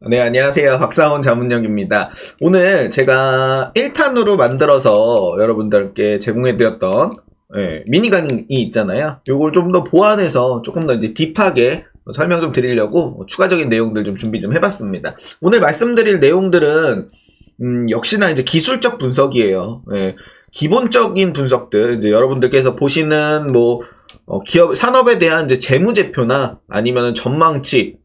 네, 안녕하세요. 박사원 자문역입니다. 오늘 제가 1탄으로 만들어서 여러분들께 제공해드렸던 미니 강의 있잖아요. 요걸 좀 더 보완해서 조금 더 이제 딥하게 설명 좀 드리려고 추가적인 내용들 좀 준비 좀 해봤습니다. 오늘 말씀드릴 내용들은 역시나 이제 기술적 분석이에요. 기본적인 분석들, 이제 여러분들께서 보시는 기업, 산업에 대한 이제 재무제표나 아니면은 전망치,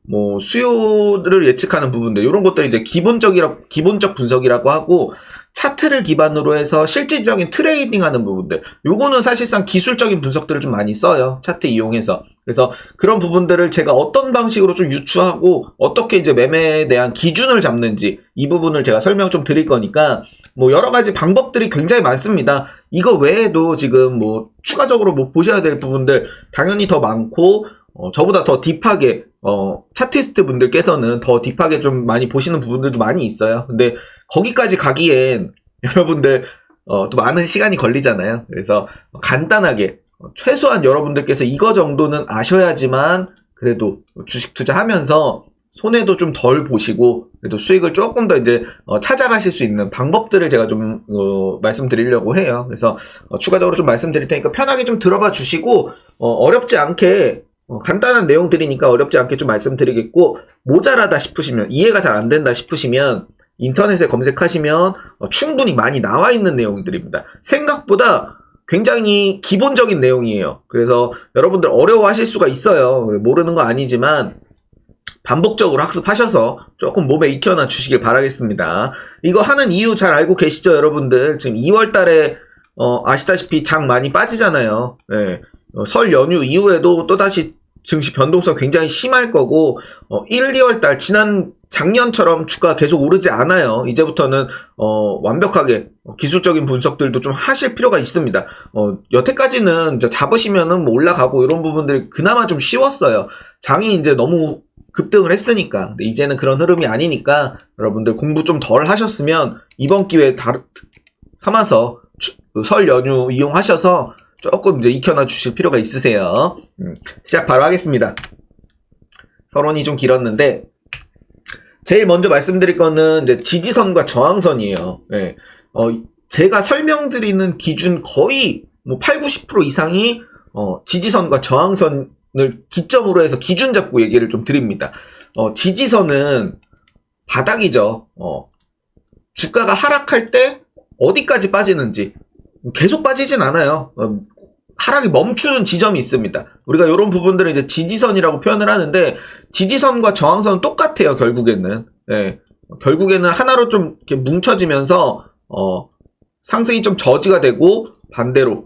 수요를 예측하는 부분들, 이런 것들이 이제 기본적 분석이라고 하고, 차트를 기반으로 해서 실질적인 트레이딩 하는 부분들, 요거는 사실상 기술적인 분석들을 좀 많이 써요. 차트 이용해서. 그래서 그런 부분들을 제가 어떤 방식으로 좀 유추하고, 어떻게 이제 매매에 대한 기준을 잡는지, 이 부분을 제가 설명 좀 드릴 거니까, 여러 가지 방법들이 굉장히 많습니다. 이거 외에도 지금 추가적으로 보셔야 될 부분들 당연히 더 많고, 저보다 더 딥하게, 차티스트 분들께서는 더 딥하게 좀 많이 보시는 부분들도 많이 있어요. 근데 거기까지 가기엔 여러분들, 또 많은 시간이 걸리잖아요. 그래서 간단하게, 최소한 여러분들께서 이거 정도는 아셔야지만 그래도 주식 투자하면서 손해도 좀 덜 보시고 그래도 수익을 조금 더 이제 찾아가실 수 있는 방법들을 제가 좀 말씀드리려고 해요. 그래서 추가적으로 좀 말씀드릴 테니까 편하게 좀 들어봐 주시고 어렵지 않게 간단한 내용들이니까 어렵지 않게 좀 말씀드리겠고, 모자라다 싶으시면, 이해가 잘 안 된다 싶으시면 인터넷에 검색하시면 충분히 많이 나와 있는 내용들입니다. 생각보다 굉장히 기본적인 내용이에요. 그래서 여러분들 어려워하실 수가 있어요. 모르는 거 아니지만 반복적으로 학습하셔서 조금 몸에 익혀놔 주시길 바라겠습니다. 이거 하는 이유 잘 알고 계시죠, 여러분들? 지금 2월 달에 아시다시피 장 많이 빠지잖아요. 설 연휴 이후에도 또다시 증시 변동성 굉장히 심할 거고, 1, 2월 달 작년처럼 주가 계속 오르지 않아요. 이제부터는 완벽하게 기술적인 분석들도 좀 하실 필요가 있습니다. 여태까지는 이제 잡으시면은 올라가고 이런 부분들이 그나마 좀 쉬웠어요. 장이 이제 너무 급등을 했으니까. 근데 이제는 그런 흐름이 아니니까 여러분들 공부 좀 덜 하셨으면 이번 기회에 삼아서 설 연휴 이용하셔서 조금 이제 익혀놔 주실 필요가 있으세요. 시작 바로 하겠습니다. 서론이 좀 길었는데, 제일 먼저 말씀드릴 거는 이제 지지선과 저항선이에요. 제가 설명드리는 기준 거의 8, 90% 이상이 지지선과 저항선을 기점으로 해서 기준 잡고 얘기를 좀 드립니다. 지지선은 바닥이죠. 주가가 하락할 때 어디까지 빠지는지, 계속 빠지진 않아요. 하락이 멈추는 지점이 있습니다. 우리가 이런 부분들을 이제 지지선이라고 표현을 하는데, 지지선과 저항선은 똑같아요, 결국에는. 결국에는 하나로 좀 이렇게 뭉쳐지면서, 상승이 좀 저지가 되고, 반대로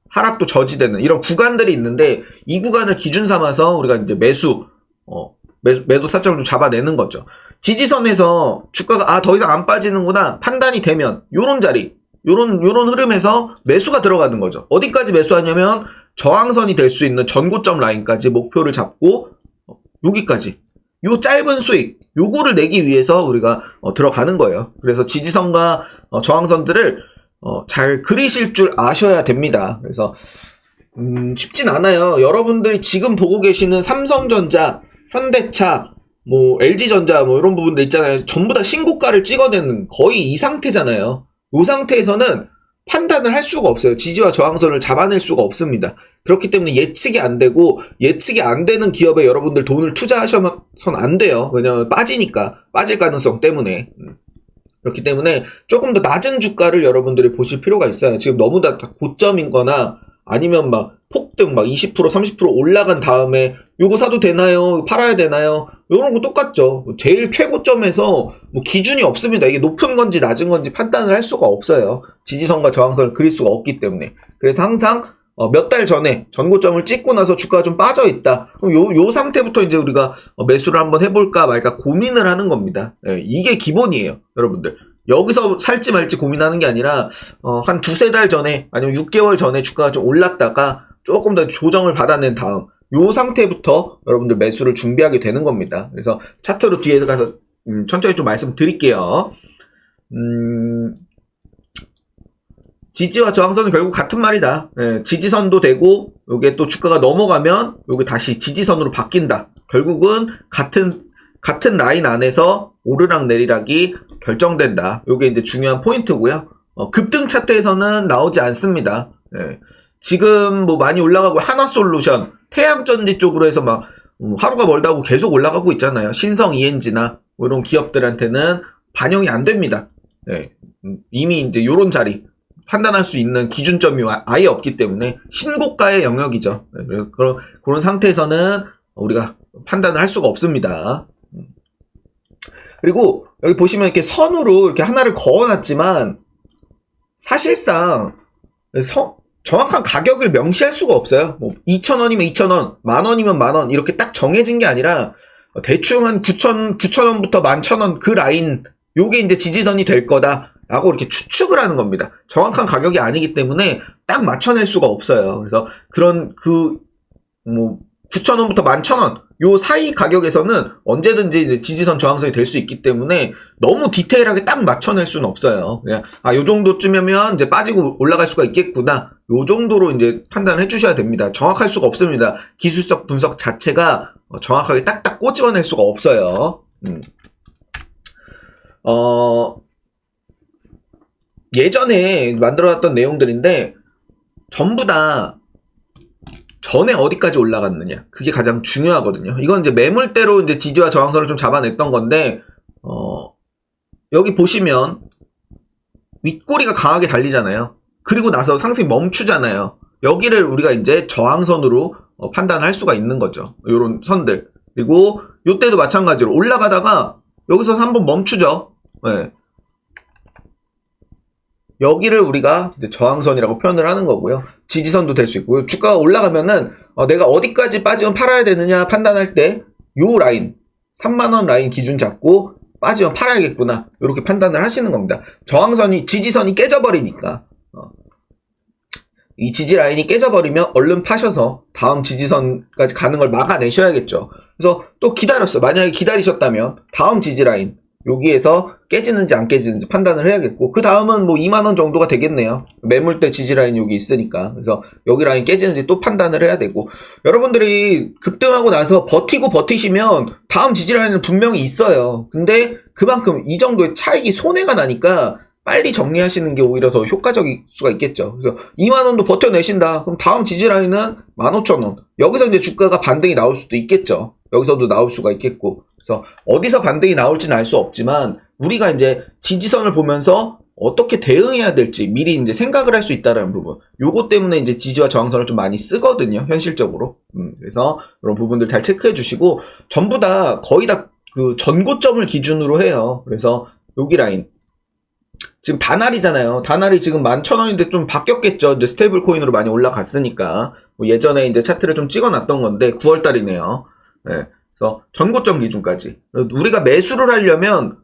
하락도 저지되는 이런 구간들이 있는데, 이 구간을 기준 삼아서 우리가 이제 매도 타점을 좀 잡아내는 거죠. 지지선에서 주가가, 더 이상 안 빠지는구나, 판단이 되면, 요런 자리, 요런 흐름에서 매수가 들어가는 거죠. 어디까지 매수하냐면 저항선이 될 수 있는 전고점 라인까지 목표를 잡고 여기까지, 요 짧은 수익 요거를 내기 위해서 우리가 들어가는 거예요. 그래서 지지선과 저항선들을 잘 그리실 줄 아셔야 됩니다. 그래서 쉽진 않아요. 여러분들이 지금 보고 계시는 삼성전자, 현대차, LG전자 이런 부분들 있잖아요. 전부 다 신고가를 찍어내는 거의 이 상태잖아요. 이 상태에서는 판단을 할 수가 없어요. 지지와 저항선을 잡아낼 수가 없습니다. 그렇기 때문에 예측이 안 되고, 예측이 안 되는 기업에 여러분들 돈을 투자하셔선 안 돼요. 왜냐면 빠지니까, 빠질 가능성 때문에. 그렇기 때문에 조금 더 낮은 주가를 여러분들이 보실 필요가 있어요. 지금 너무 다 고점인 거나 아니면 폭등 20% 30% 올라간 다음에 요거 사도 되나요? 팔아야 되나요? 요런 거 똑같죠. 제일 최고점에서 기준이 없습니다. 이게 높은 건지 낮은 건지 판단을 할 수가 없어요. 지지선과 저항선을 그릴 수가 없기 때문에. 그래서 항상 몇 달 전에 전고점을 찍고 나서 주가가 좀 빠져 있다. 그럼 요 상태부터 이제 우리가 매수를 한번 해볼까 말까 고민을 하는 겁니다. 이게 기본이에요, 여러분들. 여기서 살지 말지 고민하는 게 아니라 한 두세 달 전에 아니면 6개월 전에 주가가 좀 올랐다가 조금 더 조정을 받아낸 다음 요 상태부터 여러분들 매수를 준비하게 되는 겁니다. 그래서 차트로 뒤에 가서 천천히 좀 말씀드릴게요. 지지와 저항선은 결국 같은 말이다. 지지선도 되고 요게 또 주가가 넘어가면 요게 다시 지지선으로 바뀐다. 결국은 같은 같은 라인 안에서 오르락 내리락이 결정된다. 요게 이제 중요한 포인트고요. 급등 차트에서는 나오지 않습니다. 예. 지금 뭐 많이 올라가고 하나솔루션, 태양전지 쪽으로 해서 막 하루가 멀다고 계속 올라가고 있잖아요. 신성 ENG나 뭐 이런 기업들한테는 반영이 안 됩니다. 예. 이미 이제 요런 자리 판단할 수 있는 기준점이 아예 없기 때문에 신고가의 영역이죠. 예. 그런 상태에서는 우리가 판단을 할 수가 없습니다. 그리고 여기 보시면 이렇게 선으로 이렇게 하나를 그어놨지만 사실상 정확한 가격을 명시할 수가 없어요. 뭐 2,000원이면 2,000원, 만원이면 만원 이렇게 딱 정해진 게 아니라 대충 한 9,000원부터 11,000원 그 라인 요게 이제 지지선이 될 거다라고 이렇게 추측을 하는 겁니다. 정확한 가격이 아니기 때문에 딱 맞춰낼 수가 없어요. 그래서 그런 뭐 9,000원부터 11,000원 요 사이 가격에서는 언제든지 이제 지지선 저항선이 될 수 있기 때문에 너무 디테일하게 딱 맞춰낼 수는 없어요. 그냥 요 정도쯤이면 이제 빠지고 올라갈 수가 있겠구나. 요 정도로 이제 판단을 해주셔야 됩니다. 정확할 수가 없습니다. 기술적 분석 자체가 정확하게 딱딱 꼬집어낼 수가 없어요. 예전에 만들어놨던 내용들인데 전부 다 전에 어디까지 올라갔느냐 그게 가장 중요하거든요. 이건 이제 매물대로 이제 지지와 저항선을 좀 잡아냈던 건데 여기 보시면 윗꼬리가 강하게 달리잖아요. 그리고 나서 상승이 멈추잖아요. 여기를 우리가 이제 저항선으로 판단할 수가 있는 거죠. 요런 선들. 그리고 요때도 마찬가지로 올라가다가 여기서 한번 멈추죠. 네. 여기를 우리가 이제 저항선이라고 표현을 하는 거고요. 지지선도 될 수 있고요. 주가가 올라가면은 내가 어디까지 빠지면 팔아야 되느냐 판단할 때 요 라인 3만원 라인 기준 잡고 빠지면 팔아야겠구나 이렇게 판단을 하시는 겁니다. 지지선이 깨져버리니까 이 지지 라인이 깨져버리면 얼른 파셔서 다음 지지선까지 가는 걸 막아내셔야겠죠. 그래서 또 기다렸어요. 만약에 기다리셨다면 다음 지지 라인 여기에서 깨지는지 안 깨지는지 판단을 해야겠고 그 다음은 뭐 2만원 정도가 되겠네요. 매물대 지지라인 여기 있으니까. 그래서 여기 라인 깨지는지 또 판단을 해야 되고 여러분들이 급등하고 나서 버티시면 다음 지지라인은 분명히 있어요. 근데 그만큼 이 정도의 차익이 손해가 나니까 빨리 정리하시는 게 오히려 더 효과적일 수가 있겠죠. 그래서 2만원도 버텨내신다. 그럼 다음 지지라인은 15,000원. 여기서 이제 주가가 반등이 나올 수도 있겠죠. 여기서도 나올 수가 있겠고. 그래서 어디서 반등이 나올지는 알 수 없지만 우리가 이제 지지선을 보면서 어떻게 대응해야 될지 미리 이제 생각을 할 수 있다는 부분. 요거 때문에 이제 지지와 저항선을 좀 많이 쓰거든요. 현실적으로. 그래서 이런 부분들 잘 체크해 주시고 전부 다 거의 다 그 전고점을 기준으로 해요. 그래서 여기 라인. 지금 다날이잖아요. 다날이 지금 11,000원인데 좀 바뀌었겠죠. 이제 스테이블 코인으로 많이 올라갔으니까. 뭐 예전에 이제 차트를 좀 찍어놨던 건데 9월달이네요. 네. 그래서 전고점 기준까지. 우리가 매수를 하려면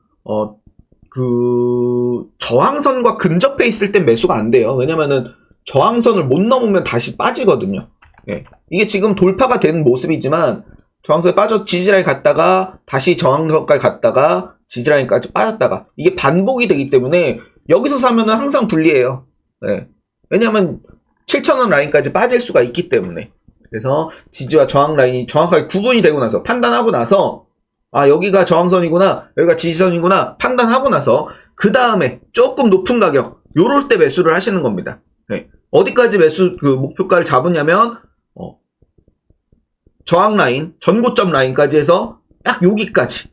그 저항선과 근접해 있을 땐 매수가 안 돼요. 왜냐면은 저항선을 못 넘으면 다시 빠지거든요. 네. 이게 지금 돌파가 된 모습이지만 저항선에 빠져 지지라인 갔다가 다시 저항선까지 갔다가 지지라인까지 빠졌다가 이게 반복이 되기 때문에 여기서 사면은 항상 불리해요. 네. 왜냐면 7,000원 라인까지 빠질 수가 있기 때문에. 그래서 지지와 저항 라인이 정확하게 구분이 되고 나서 판단하고 나서 여기가 저항선이구나 여기가 지지선이구나 판단하고 나서 그 다음에 조금 높은 가격 요럴 때 매수를 하시는 겁니다. 네. 어디까지 매수 그 목표가를 잡으냐면 저항 라인 전고점 라인까지 해서 딱 여기까지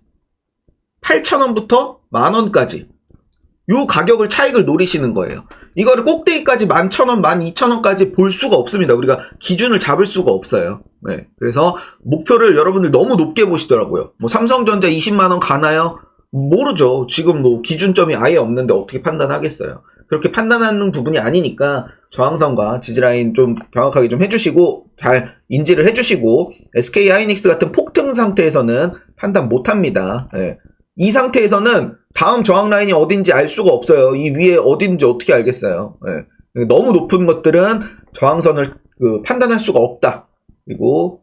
8,000원부터 만원까지 요 가격을 차익을 노리시는 거예요. 이거를 꼭대기까지 11,000원, 12,000원까지 볼 수가 없습니다. 우리가 기준을 잡을 수가 없어요. 네. 그래서 목표를 여러분들 너무 높게 보시더라고요. 뭐 삼성전자 20만원 가나요? 모르죠. 지금 뭐 기준점이 아예 없는데 어떻게 판단하겠어요. 그렇게 판단하는 부분이 아니니까 저항선과 지지라인 좀 정확하게 좀 해주시고 잘 인지를 해주시고 SK 하이닉스 같은 폭등 상태에서는 판단 못합니다. 네. 이 상태에서는 다음 저항 라인이 어딘지 알 수가 없어요. 이 위에 어딘지 어떻게 알겠어요. 네. 너무 높은 것들은 저항선을 판단할 수가 없다. 그리고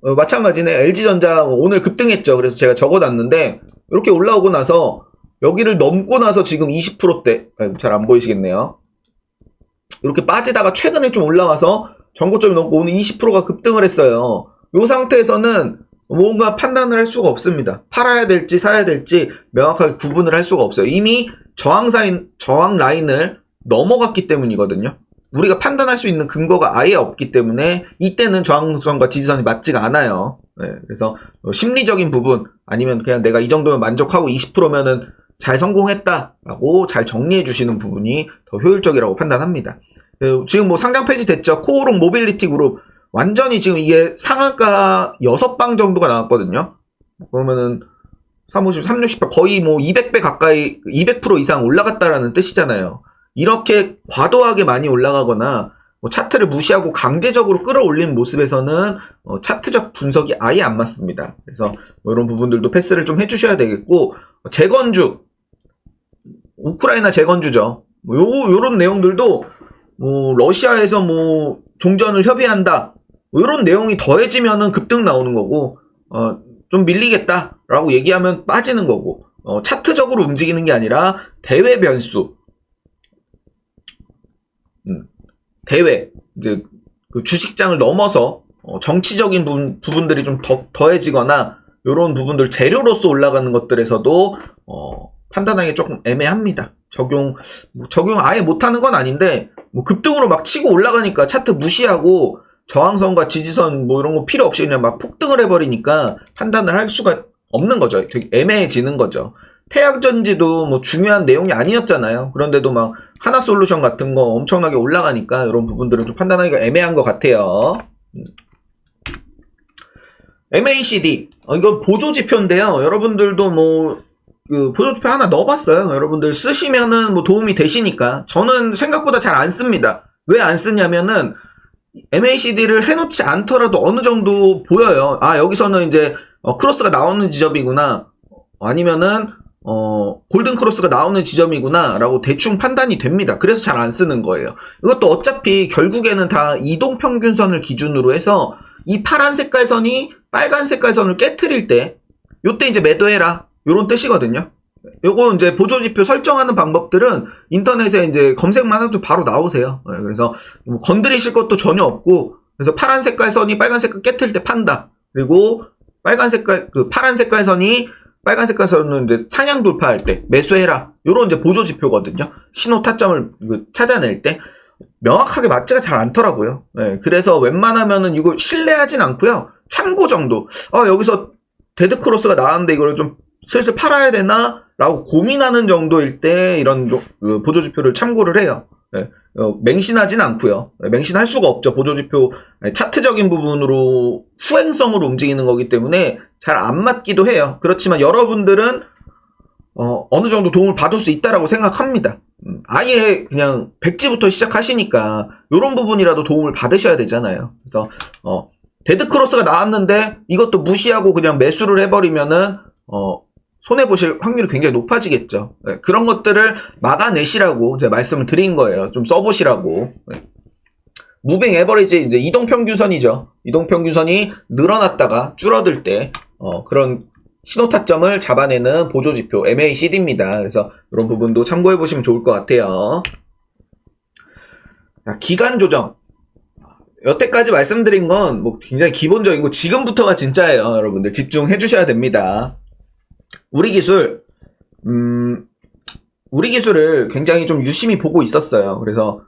마찬가지네. LG전자 오늘 급등했죠. 그래서 제가 적어놨는데 이렇게 올라오고 나서 여기를 넘고 나서 지금 20%대 잘 안 보이시겠네요. 이렇게 빠지다가 최근에 좀 올라와서 전고점이 넘고 오늘 20%가 급등을 했어요. 이 상태에서는 뭔가 판단을 할 수가 없습니다. 팔아야 될지 사야 될지 명확하게 구분을 할 수가 없어요. 이미 저항 라인을 넘어갔기 때문이거든요. 우리가 판단할 수 있는 근거가 아예 없기 때문에 이때는 저항선과 지지선이 맞지가 않아요. 네, 그래서 심리적인 부분 아니면 그냥 내가 이 정도면 만족하고 20%면은 잘 성공했다라고 잘 정리해 주시는 부분이 더 효율적이라고 판단합니다. 지금 뭐 상장 폐지됐죠. 코오롱 모빌리티 그룹 완전히 지금 이게 상한가 6방 정도가 나왔거든요. 그러면은 350, 360배 거의 뭐 200배 가까이 200% 이상 올라갔다라는 뜻이잖아요. 이렇게 과도하게 많이 올라가거나 뭐 차트를 무시하고 강제적으로 끌어올린 모습에서는 차트적 분석이 아예 안 맞습니다. 그래서 뭐 이런 부분들도 패스를 좀 해주셔야 되겠고, 재건주, 우크라이나 재건주죠. 뭐 요런 내용들도 뭐 러시아에서 뭐 종전을 협의한다, 뭐 이런 내용이 더해지면은 급등 나오는 거고, 좀 밀리겠다라고 얘기하면 빠지는 거고, 차트적으로 움직이는 게 아니라 대외 변수, 대외, 이제 그 주식장을 넘어서 정치적인 부분들이 좀 더해지거나 이런 부분들 재료로서 올라가는 것들에서도 판단하기 조금 애매합니다. 적용 아예 못하는 건 아닌데 뭐 급등으로 막 치고 올라가니까 차트 무시하고 저항선과 지지선 뭐 이런 거 필요 없이 그냥 막 폭등을 해버리니까 판단을 할 수가 없는 거죠. 되게 애매해지는 거죠. 태양전지도 뭐 중요한 내용이 아니었잖아요. 그런데도 막 하나솔루션 같은 거 엄청나게 올라가니까 이런 부분들은 좀 판단하기가 애매한 것 같아요. MACD 이건 보조지표인데요. 여러분들도 뭐 그 보조지표 하나 넣어봤어요. 여러분들 쓰시면은 뭐 도움이 되시니까. 저는 생각보다 잘 안 씁니다. 왜 안 쓰냐면은 MACD를 해놓지 않더라도 어느 정도 보여요. 아, 여기서는 이제 크로스가 나오는 지점이구나, 아니면은 골든 크로스가 나오는 지점이구나 라고 대충 판단이 됩니다. 그래서 잘 안 쓰는 거예요. 이것도 어차피 결국에는 다 이동평균선을 기준으로 해서 이 파란 색깔 선이 빨간 색깔 선을 깨트릴 때 요때 이제 매도해라, 요런 뜻이거든요. 요거 이제 보조지표 설정하는 방법들은 인터넷에 이제 검색만 해도 바로 나오세요. 그래서 뭐 건드리실 것도 전혀 없고, 그래서 파란 색깔 선이 빨간 색깔 깨트릴 때 판다. 그리고 파란 색깔 선이 빨간 색깔 선은 이제 상향 돌파할 때 매수해라. 요런 이제 보조지표거든요. 신호 타점을 찾아낼 때 명확하게 맞지가 잘 않더라고요. 네, 그래서 웬만하면은 이거 신뢰하진 않고요. 참고 정도. 여기서 데드 크로스가 나왔는데 이거를 좀 슬슬 팔아야 되나? 라고 고민하는 정도일 때 이런 보조지표를 참고를 해요. 네, 맹신하진 않고요. 네, 맹신할 수가 없죠. 보조지표 차트적인 부분으로 후행성으로 움직이는 거기 때문에 잘 안 맞기도 해요. 그렇지만 여러분들은 어느 정도 도움을 받을 수 있다라고 생각합니다. 아예 그냥 백지부터 시작하시니까 이런 부분이라도 도움을 받으셔야 되잖아요. 그래서 데드크로스가 나왔는데 이것도 무시하고 그냥 매수를 해버리면은 손해보실 확률이 굉장히 높아지겠죠. 네, 그런 것들을 막아내시라고 제가 말씀을 드린 거예요. 좀 써보시라고. 네. 무빙 에버리지, 이제 이동평균선이죠. 이동평균선이 늘어났다가 줄어들 때 그런 신호타점을 잡아내는 보조지표 MACD입니다. 그래서 이런 부분도 참고해보시면 좋을 것 같아요. 자, 기간 조정. 여태까지 말씀드린 건 뭐 굉장히 기본적이고 지금부터가 진짜예요. 여러분들 집중해 주셔야 됩니다. 우리 기술을 굉장히 좀 유심히 보고 있었어요. 그래서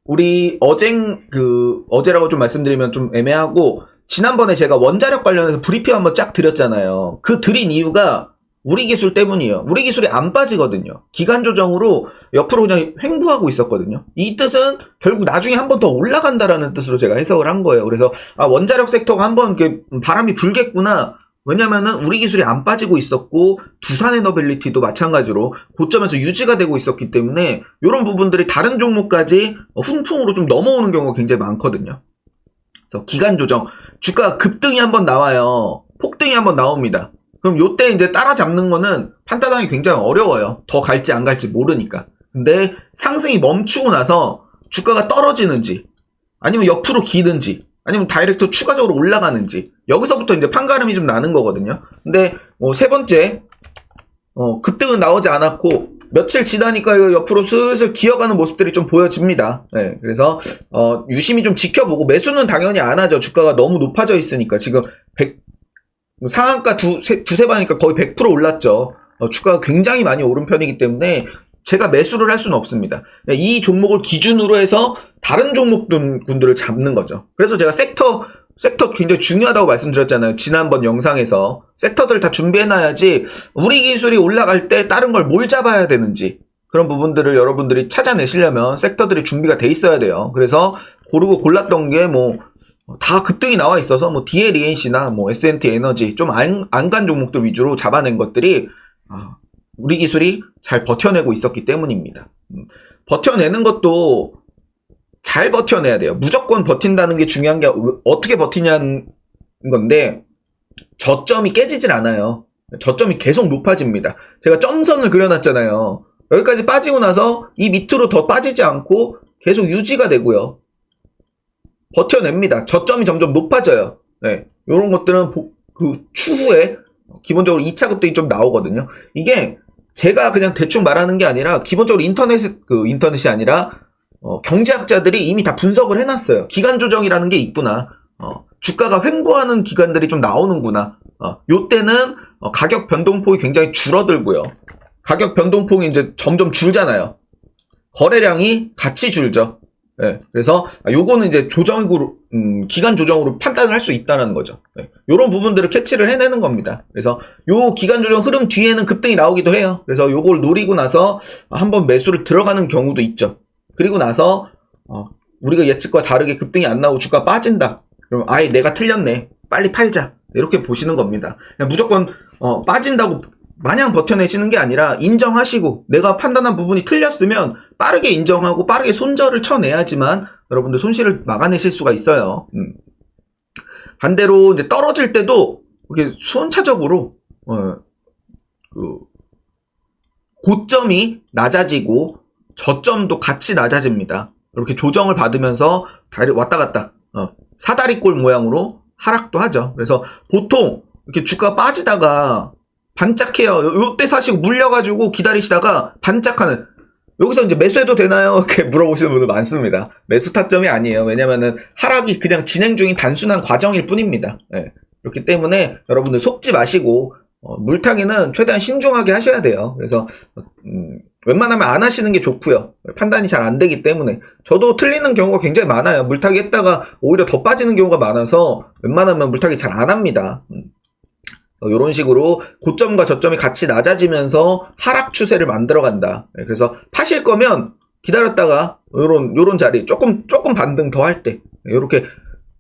우리 어제라고 좀 말씀드리면 좀 애매하고, 지난번에 제가 원자력 관련해서 브리핑 한번 쫙 드렸잖아요. 그 드린 이유가 우리 기술 때문이에요. 우리 기술이 안 빠지거든요. 기간 조정으로 옆으로 그냥 횡보하고 있었거든요. 이 뜻은 결국 나중에 한 번 더 올라간다라는 뜻으로 제가 해석을 한 거예요. 그래서 원자력 섹터가 한번 이렇게 바람이 불겠구나. 왜냐면은 우리 기술이 안 빠지고 있었고 두산에너빌리티도 마찬가지로 고점에서 유지가 되고 있었기 때문에 이런 부분들이 다른 종목까지 훈풍으로 좀 넘어오는 경우가 굉장히 많거든요. 그래서 기간 조정, 주가 급등이 한번 나와요. 폭등이 한번 나옵니다. 그럼 요때 이제 따라잡는 거는 판단하기 굉장히 어려워요. 더 갈지 안 갈지 모르니까. 근데 상승이 멈추고 나서 주가가 떨어지는지, 아니면 옆으로 기는지, 아니면 다이렉트 추가적으로 올라가는지, 여기서부터 이제 판가름이 좀 나는 거거든요. 근데 세 번째 급등은 나오지 않았고 며칠 지나니까 옆으로 슬슬 기어가는 모습들이 좀 보여집니다. 네, 그래서 유심히 좀 지켜보고, 매수는 당연히 안 하죠. 주가가 너무 높아져 있으니까. 지금 상한가 두세 번이니까 거의 100% 올랐죠. 주가가 굉장히 많이 오른 편이기 때문에 제가 매수를 할 수는 없습니다. 이 종목을 기준으로 해서 다른 종목군들을 잡는 거죠. 그래서 제가 섹터 굉장히 중요하다고 말씀드렸잖아요. 지난번 영상에서. 섹터들 다 준비해놔야지 우리 기술이 올라갈 때 다른 걸 뭘 잡아야 되는지 그런 부분들을 여러분들이 찾아내시려면 섹터들이 준비가 돼 있어야 돼요. 그래서 고르고 골랐던 게 다 급등이 나와 있어서 DLENC나 S&T 에너지 좀 안 간 종목들 위주로 잡아낸 것들이 우리 기술이 잘 버텨내고 있었기 때문입니다. 버텨내는 것도 잘 버텨내야 돼요. 무조건 버틴다는 게 중요한 게 어떻게 버티냐는 건데 저점이 깨지질 않아요. 저점이 계속 높아집니다. 제가 점선을 그려놨잖아요. 여기까지 빠지고 나서 이 밑으로 더 빠지지 않고 계속 유지가 되고요. 버텨냅니다. 저점이 점점 높아져요. 네, 이런 것들은 그 추후에 기본적으로 2차 급등이 좀 나오거든요. 이게 제가 그냥 대충 말하는 게 아니라 기본적으로 인터넷이 아니라 경제학자들이 이미 다 분석을 해놨어요. 기간 조정이라는 게 있구나. 주가가 횡보하는 기간들이 좀 나오는구나. 요때는 가격 변동폭이 굉장히 줄어들고요. 가격 변동폭이 이제 점점 줄잖아요. 거래량이 같이 줄죠. 네, 그래서 요거는 이제 기간 조정으로 판단을 할 수 있다는 거죠. 네, 요런 부분들을 캐치를 해내는 겁니다. 그래서 요 기간 조정 흐름 뒤에는 급등이 나오기도 해요. 그래서 요걸 노리고 나서 한번 매수를 들어가는 경우도 있죠. 그리고 나서 우리가 예측과 다르게 급등이 안 나오고 주가 빠진다. 그럼 아예 내가 틀렸네. 빨리 팔자. 이렇게 보시는 겁니다. 그냥 무조건 빠진다고 마냥 버텨내시는 게 아니라 인정하시고 내가 판단한 부분이 틀렸으면 빠르게 인정하고 빠르게 손절을 쳐내야지만 여러분들 손실을 막아내실 수가 있어요. 반대로 이제 떨어질 때도 이렇게 순차적으로 고점이 낮아지고 저점도 같이 낮아집니다. 이렇게 조정을 받으면서 왔다 갔다 사다리꼴 모양으로 하락도 하죠. 그래서 보통 이렇게 주가가 빠지다가 반짝해요. 요때 사시고 물려가지고 기다리시다가 반짝하는. 여기서 이제 매수해도 되나요? 이렇게 물어보시는 분들 많습니다. 매수 타점이 아니에요. 왜냐면은 하락이 그냥 진행 중인 단순한 과정일 뿐입니다. 네. 그렇기 때문에 여러분들 속지 마시고 물타기는 최대한 신중하게 하셔야 돼요. 그래서 웬만하면 안 하시는 게 좋고요. 판단이 잘 안 되기 때문에. 저도 틀리는 경우가 굉장히 많아요. 물타기 했다가 오히려 더 빠지는 경우가 많아서 웬만하면 물타기 잘 안 합니다. 이런 식으로 고점과 저점이 같이 낮아지면서 하락 추세를 만들어 간다. 그래서 파실 거면 기다렸다가 요런 자리 조금 반등 더 할 때 이렇게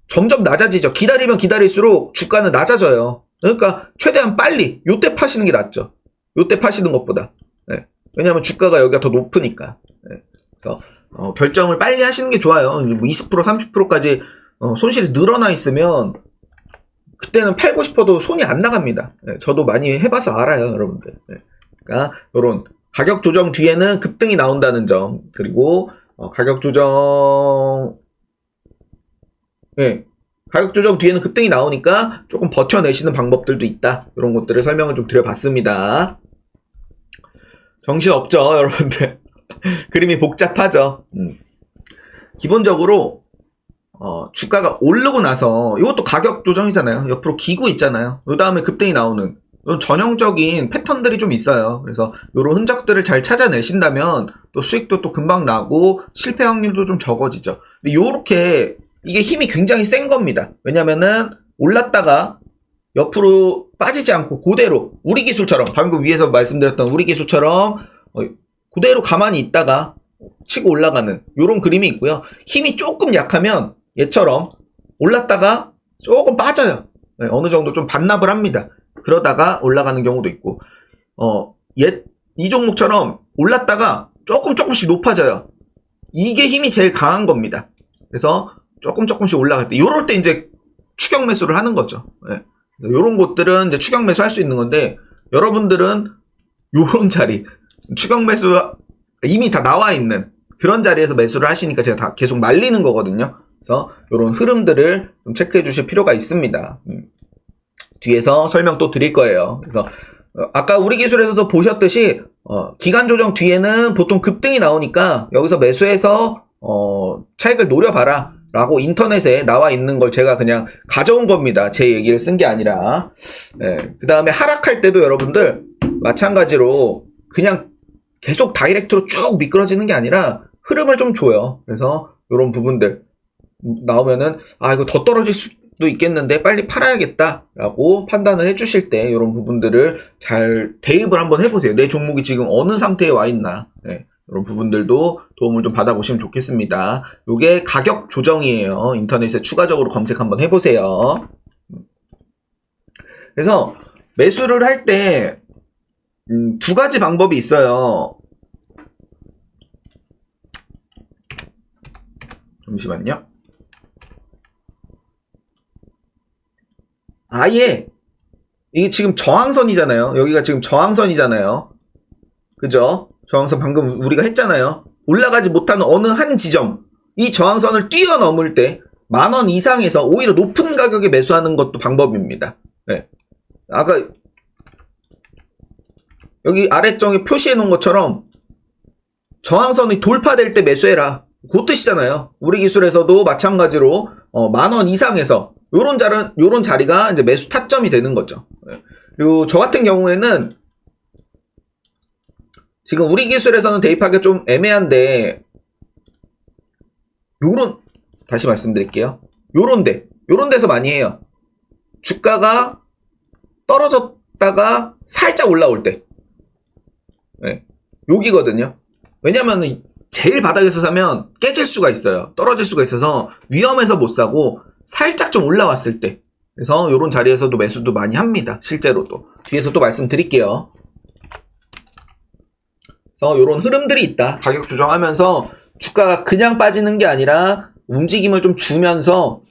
점점 낮아지죠. 기다리면 기다릴수록 주가는 낮아져요. 그러니까 최대한 빨리 요때 파시는 게 낫죠. 요때 파시는 것보다. 네. 왜냐하면 주가가 여기가 더 높으니까. 네. 그래서 결정을 빨리 하시는 게 좋아요. 20% 30%까지 손실이 늘어나 있으면 그때는 팔고 싶어도 손이 안 나갑니다. 네, 저도 많이 해봐서 알아요, 여러분들. 네. 그러니까 이런 가격 조정 뒤에는 급등이 나온다는 점, 그리고 가격 조정 뒤에는 급등이 나오니까 조금 버텨내시는 방법들도 있다. 이런 것들을 설명을 좀 드려봤습니다. 정신없죠, 여러분들. 그림이 복잡하죠. 기본적으로 주가가 오르고 나서 이것도 가격 조정이잖아요. 옆으로 기고 있잖아요. 그 다음에 급등이 나오는 이런 전형적인 패턴들이 좀 있어요. 그래서 이런 흔적들을 잘 찾아내신다면 또 수익도 또 금방 나고 실패 확률도 좀 적어지죠. 근데 요렇게 이게 힘이 굉장히 센 겁니다. 왜냐면은 올랐다가 옆으로 빠지지 않고 그대로 우리 기술처럼 방금 위에서 말씀드렸던 우리 기술처럼 그대로 가만히 있다가 치고 올라가는 요런 그림이 있고요. 힘이 조금 약하면 얘처럼 올랐다가 조금 빠져요. 네, 어느 정도 좀 반납을 합니다. 그러다가 올라가는 경우도 있고, 이 종목처럼 올랐다가 조금씩 높아져요. 이게 힘이 제일 강한 겁니다. 그래서 조금씩 올라갈 때, 요럴 때 이제 추격 매수를 하는 거죠. 네. 요런 곳들은 이제 추격 매수 할 수 있는 건데, 여러분들은 요런 자리, 추격 매수 이미 다 나와 있는 그런 자리에서 매수를 하시니까 제가 다 계속 말리는 거거든요. 그래서 이런 흐름들을 좀 체크해 주실 필요가 있습니다. 뒤에서 설명 또 드릴 거예요. 그래서 아까 우리 기술에서도 보셨듯이 기간 조정 뒤에는 보통 급등이 나오니까 여기서 매수해서 차익을 노려봐라. 라고 인터넷에 나와 있는 걸 제가 그냥 가져온 겁니다. 제 얘기를 쓴 게 아니라. 네. 그 다음에 하락할 때도 여러분들 마찬가지로 그냥 계속 다이렉트로 쭉 미끄러지는 게 아니라 흐름을 좀 줘요. 그래서 이런 부분들 나오면은 이거 더 떨어질 수도 있겠는데 빨리 팔아야겠다 라고 판단을 해주실 때 이런 부분들을 잘 대입을 한번 해보세요. 내 종목이 지금 어느 상태에 와 있나. 네. 이런 부분들도 도움을 좀 받아보시면 좋겠습니다. 요게 가격 조정이에요. 인터넷에 추가적으로 검색 한번 해보세요. 그래서 매수를 할 때 두 가지 방법이 있어요. 잠시만요. 아예 이게 지금 저항선이잖아요. 여기가 지금 저항선이잖아요. 그죠? 저항선 방금 우리가 했잖아요. 올라가지 못하는 어느 한 지점, 이 저항선을 뛰어넘을 때 10,000원 이상에서 오히려 높은 가격에 매수하는 것도 방법입니다. 네. 아까 여기 아래쪽에 표시해 놓은 것처럼 저항선이 돌파될 때 매수해라. 그 뜻이잖아요. 우리 기술에서도 마찬가지로 10,000원 이상에서 요런 자리가 이제 매수 타점이 되는 거죠. 네. 그리고 저 같은 경우에는 지금 우리 기술에서는 대입하기 좀 애매한데 다시 말씀드릴게요. 요런 데서 많이 해요. 주가가 떨어졌다가 살짝 올라올 때. 네. 여기거든요. 왜냐면 제일 바닥에서 사면 깨질 수가 있어요. 떨어질 수가 있어서 위험해서 못 사고 살짝 좀 올라왔을 때. 그래서 요런 자리에서도 매수도 많이 합니다. 실제로도. 뒤에서 또 말씀드릴게요. 그래서 요런 흐름들이 있다. 가격 조정하면서 주가가 그냥 빠지는 게 아니라 움직임을 좀 주면서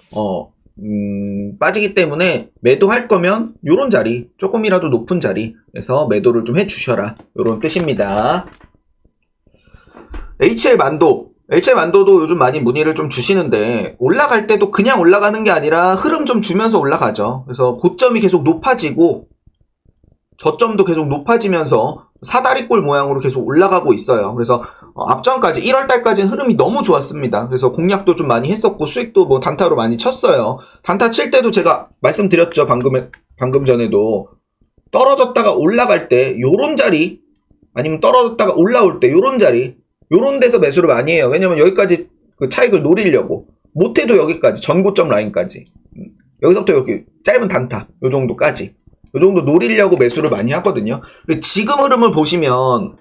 빠지기 때문에 매도할 거면 요런 자리, 조금이라도 높은 자리에서 매도를 좀 해주셔라. 요런 뜻입니다. HL만도도 요즘 많이 문의를 좀 주시는데 올라갈 때도 그냥 올라가는 게 아니라 흐름 좀 주면서 올라가죠. 그래서 고점이 계속 높아지고 저점도 계속 높아지면서 사다리꼴 모양으로 계속 올라가고 있어요. 그래서 앞전까지 1월달까지는 흐름이 너무 좋았습니다. 그래서 공략도 좀 많이 했었고 수익도 뭐 단타로 많이 쳤어요. 단타 칠 때도 제가 말씀드렸죠. 방금 전에도 떨어졌다가 올라갈 때 요런 자리, 아니면 떨어졌다가 올라올 때 요런 자리, 요런 데서 매수를 많이 해요. 왜냐면 여기까지 그 차익을 노리려고. 못해도 여기까지, 전고점 라인까지. 여기서부터 여기 짧은 단타 요 정도까지, 요 정도 노리려고 매수를 많이 하거든요. 근데 지금 흐름을 보시면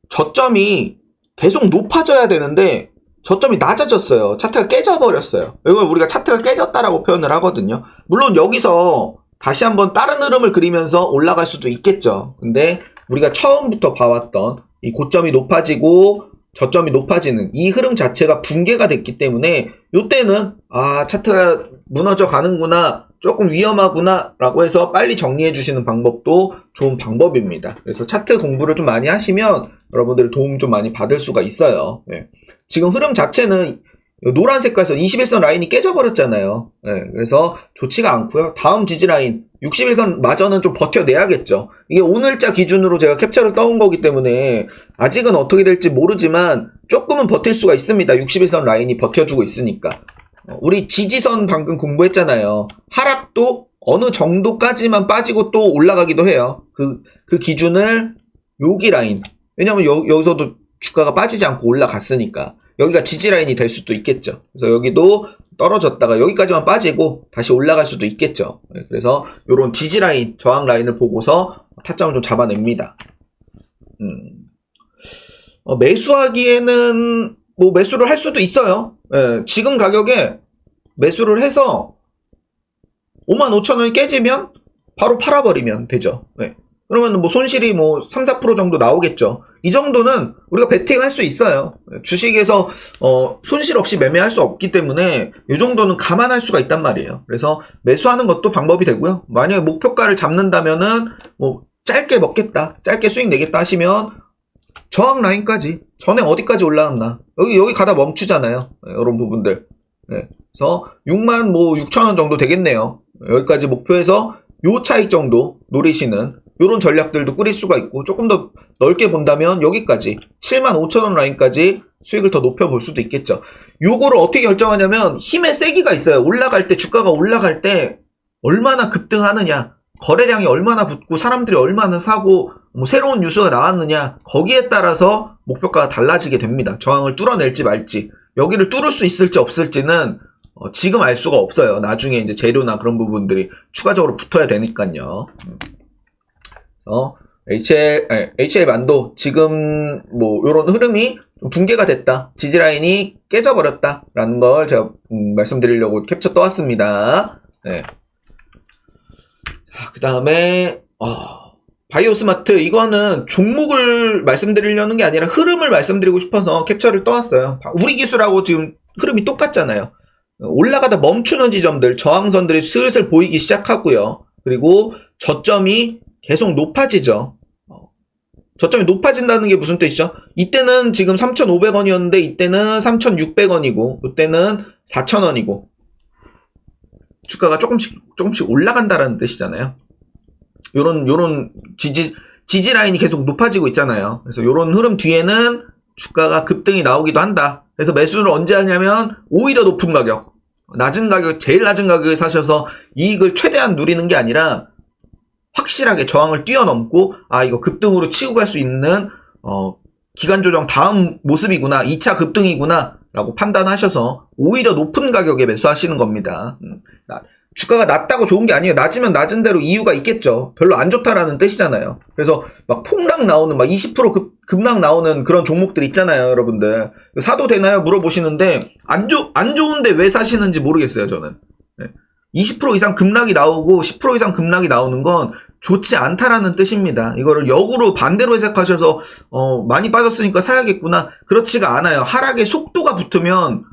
저점이 계속 높아져야 되는데 저점이 낮아졌어요. 차트가 깨져버렸어요. 이걸 우리가 차트가 깨졌다라고 표현을 하거든요. 물론 여기서 다시 한번 다른 흐름을 그리면서 올라갈 수도 있겠죠. 근데 우리가 처음부터 봐왔던 이 고점이 높아지고 저점이 높아지는 이 흐름 자체가 붕괴가 됐기 때문에 이때는 차트가 무너져 가는구나, 조금 위험하구나 라고 해서 빨리 정리해 주시는 방법도 좋은 방법입니다. 그래서 차트 공부를 좀 많이 하시면 여러분들 도움 좀 많이 받을 수가 있어요. 네. 지금 흐름 자체는 노란 색깔에서 21선 라인이 깨져버렸잖아요. 네. 그래서 좋지가 않고요. 다음 지지라인 61선 마저는 좀 버텨내야겠죠. 이게 오늘자 기준으로 제가 캡처를 떠온 거기 때문에 아직은 어떻게 될지 모르지만 조금은 버틸 수가 있습니다. 61선 라인이 버텨주고 있으니까. 우리 지지선 방금 공부했잖아요. 하락도 어느 정도까지만 빠지고 또 올라가기도 해요. 그 기준을 여기 라인. 왜냐면 여기서도 주가가 빠지지 않고 올라갔으니까. 여기가 지지 라인이 될 수도 있겠죠. 그래서 여기도 떨어졌다가 여기까지만 빠지고 다시 올라갈 수도 있겠죠. 그래서 요런 지지 라인, 저항 라인을 보고서 타점을 좀 잡아냅니다. 매수하기에는 뭐 매수를 할 수도 있어요. 지금 가격에 매수를 해서 55,000원이 깨지면 바로 팔아버리면 되죠. 그러면 뭐 손실이 뭐 3, 4% 정도 나오겠죠. 이 정도는 우리가 베팅할 수 있어요. 주식에서 손실 없이 매매할 수 없기 때문에 이 정도는 감안할 수가 있단 말이에요. 그래서 매수하는 것도 방법이 되고요. 만약에 목표가를 잡는다면은 뭐 짧게 먹겠다, 짧게 수익 내겠다 하시면 저항 라인까지, 전에 어디까지 올라왔나, 여기 가다 멈추잖아요. 이런 부분들. 그래서 66,000원 정도 되겠네요. 여기까지 목표해서 요 차익 정도 노리시는 요런 전략들도 꾸릴 수가 있고, 조금 더 넓게 본다면 여기까지 75,000원 라인까지 수익을 더 높여볼 수도 있겠죠. 요거를 어떻게 결정하냐면 힘의 세기가 있어요. 올라갈 때, 주가가 올라갈 때 얼마나 급등하느냐, 거래량이 얼마나 붙고 사람들이 얼마나 사고 뭐 새로운 뉴스가 나왔느냐, 거기에 따라서 목표가가 달라지게 됩니다. 저항을 뚫어낼지 말지. 여기를 뚫을 수 있을지 없을지는 지금 알 수가 없어요. 나중에 이제 재료나 그런 부분들이 추가적으로 붙어야 되니까요. HL 만도 지금 뭐 요런 흐름이 좀 붕괴가 됐다, 지지라인이 깨져버렸다 라는 걸 제가 말씀드리려고 캡처 떠왔습니다. 네. 그 다음에 바이오스마트, 이거는 종목을 말씀드리려는 게 아니라 흐름을 말씀드리고 싶어서 캡처를 떠왔어요. 우리 기술하고 지금 흐름이 똑같잖아요. 올라가다 멈추는 지점들, 저항선들이 슬슬 보이기 시작하고요. 그리고 저점이 계속 높아지죠. 저점이 높아진다는 게 무슨 뜻이죠? 이때는 지금 3,500원이었는데 이때는 3,600원이고 이때는 4,000원이고 주가가 조금씩 올라간다라는 뜻이잖아요. 요런 지지 라인이 계속 높아지고 있잖아요. 그래서 요런 흐름 뒤에는 주가가 급등이 나오기도 한다. 그래서 매수를 언제 하냐면 오히려 높은 가격, 제일 낮은 가격에 사셔서 이익을 최대한 누리는 게 아니라 확실하게 저항을 뛰어넘고 이거 급등으로 치고 갈 수 있는 기간 조정 다음 모습이구나, 2차 급등이구나 라고 판단하셔서 오히려 높은 가격에 매수하시는 겁니다. 주가가 낮다고 좋은 게 아니에요. 낮으면 낮은 대로 이유가 있겠죠. 별로 안 좋다라는 뜻이잖아요. 그래서 막 폭락 나오는, 막 20% 급락 나오는 그런 종목들 있잖아요, 여러분들. 사도 되나요? 물어보시는데 안 좋은데 왜 사시는지 모르겠어요, 저는. 20% 이상 급락이 나오고 10% 이상 급락이 나오는 건 좋지 않다라는 뜻입니다. 이거를 역으로 반대로 해석하셔서 많이 빠졌으니까 사야겠구나, 그렇지가 않아요. 하락의 속도가 붙으면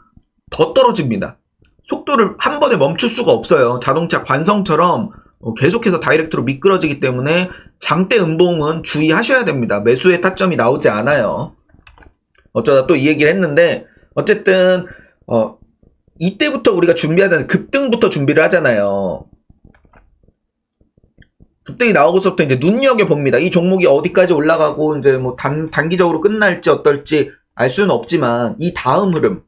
더 떨어집니다. 속도를 한 번에 멈출 수가 없어요. 자동차 관성처럼 계속해서 다이렉트로 미끄러지기 때문에 장대 음봉은 주의하셔야 됩니다. 매수의 타점이 나오지 않아요. 어쩌다 또 이 얘기를 했는데, 어쨌든 이때부터 우리가 준비하자는, 급등부터 준비를 하잖아요. 급등이 나오고서부터 이제 눈여겨봅니다. 이 종목이 어디까지 올라가고 이제 뭐 단기적으로 끝날지 어떨지 알 수는 없지만 이 다음 흐름,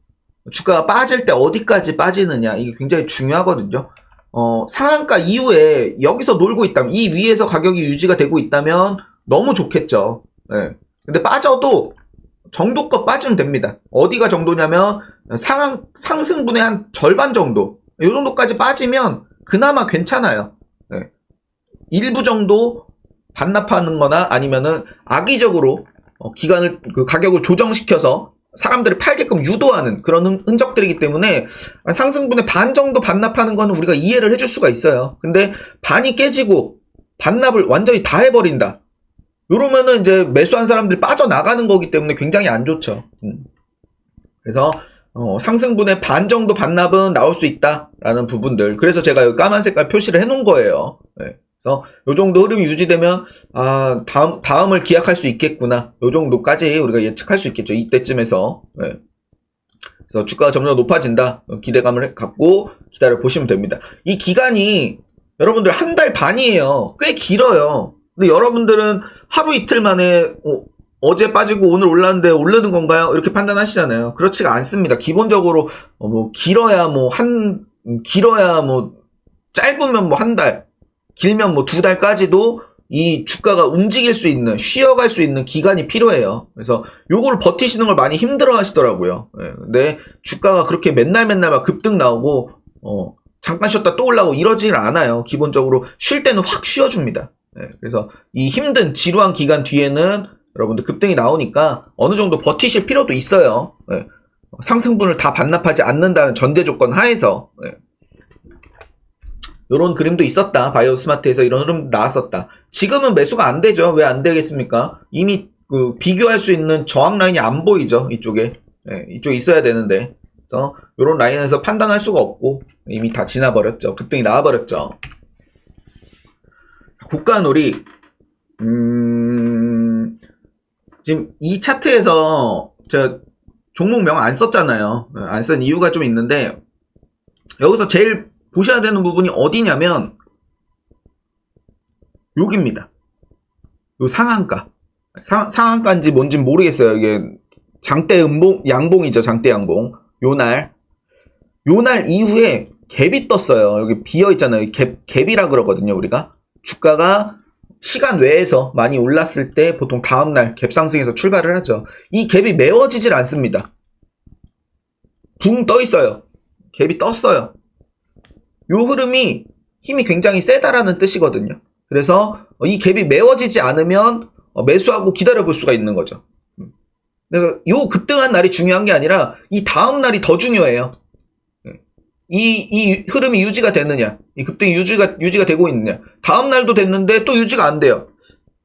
주가가 빠질 때 어디까지 빠지느냐, 이게 굉장히 중요하거든요. 상한가 이후에 여기서 놀고 있다면, 이 위에서 가격이 유지가 되고 있다면 너무 좋겠죠. 네. 근데 빠져도 정도껏 빠지면 됩니다. 어디가 정도냐면 상승분의 한 절반 정도, 이 정도까지 빠지면 그나마 괜찮아요. 네. 일부 정도 반납하는 거나 아니면은 악의적으로 가격을 조정시켜서 사람들을 팔게끔 유도하는 그런 흔적들이기 때문에 상승분의 반 정도 반납하는 거는 우리가 이해를 해줄 수가 있어요. 근데 반이 깨지고 반납을 완전히 다 해버린다, 이러면은 이제 매수한 사람들이 빠져나가는 거기 때문에 굉장히 안 좋죠. 그래서 상승분의 반 정도 반납은 나올 수 있다라는 부분들, 그래서 제가 여기 까만 색깔 표시를 해놓은 거예요. 네. 그래서 요 정도 흐름이 유지되면 다음을 기약할 수 있겠구나, 요 정도까지 우리가 예측할 수 있겠죠, 이때쯤에서. 네. 그래서 주가가 점점 높아진다, 기대감을 갖고 기다려 보시면 됩니다. 이 기간이 여러분들 한 달 반이에요. 꽤 길어요. 근데 여러분들은 하루 이틀 만에 어제 빠지고 오늘 올랐는데 오르는 건가요? 이렇게 판단하시잖아요. 그렇지가 않습니다. 기본적으로 길어야 짧으면 한 달, 길면 2달까지도 이 주가가 움직일 수 있는, 쉬어갈 수 있는 기간이 필요해요. 그래서 요거를 버티시는 걸 많이 힘들어 하시더라고요. 네, 근데 주가가 그렇게 맨날 막 급등 나오고 잠깐 쉬었다 또 올라오고 이러질 않아요. 기본적으로 쉴 때는 확 쉬어줍니다. 네, 그래서 이 힘든 지루한 기간 뒤에는 여러분들 급등이 나오니까 어느 정도 버티실 필요도 있어요. 네, 상승분을 다 반납하지 않는다는 전제 조건 하에서. 네. 요런 그림도 있었다. 바이오스마트에서 이런 흐름 나왔었다. 지금은 매수가 안 되죠. 왜 안 되겠습니까? 이미 비교할 수 있는 저항 라인이 안 보이죠. 이쪽에. 네, 이쪽에 있어야 되는데. 그래서 요런 라인에서 판단할 수가 없고 이미 다 지나버렸죠. 급등이 나와버렸죠. 고가놀이. 지금 이 차트에서 제가 종목명 안 썼잖아요. 안 쓴 이유가 좀 있는데, 여기서 제일 보셔야 되는 부분이 어디냐면 여기입니다. 요 상한가. 상한가인지 뭔지 모르겠어요. 이게 장대 양봉이죠. 장대 양봉. 요날 이후에 갭이 떴어요. 여기 비어 있잖아요. 갭이라 그러거든요, 우리가. 주가가 시간 외에서 많이 올랐을 때 보통 다음날 갭 상승에서 출발을 하죠. 이 갭이 메워지질 않습니다. 붕 떠 있어요. 갭이 떴어요. 요 흐름이 힘이 굉장히 세다라는 뜻이거든요. 그래서 이 갭이 메워지지 않으면 매수하고 기다려볼 수가 있는 거죠. 그래서 요 급등한 날이 중요한 게 아니라 이 다음 날이 더 중요해요. 이 흐름이 유지가 되느냐, 이 급등이 유지가 되고 있느냐. 다음 날도 됐는데 또 유지가 안 돼요.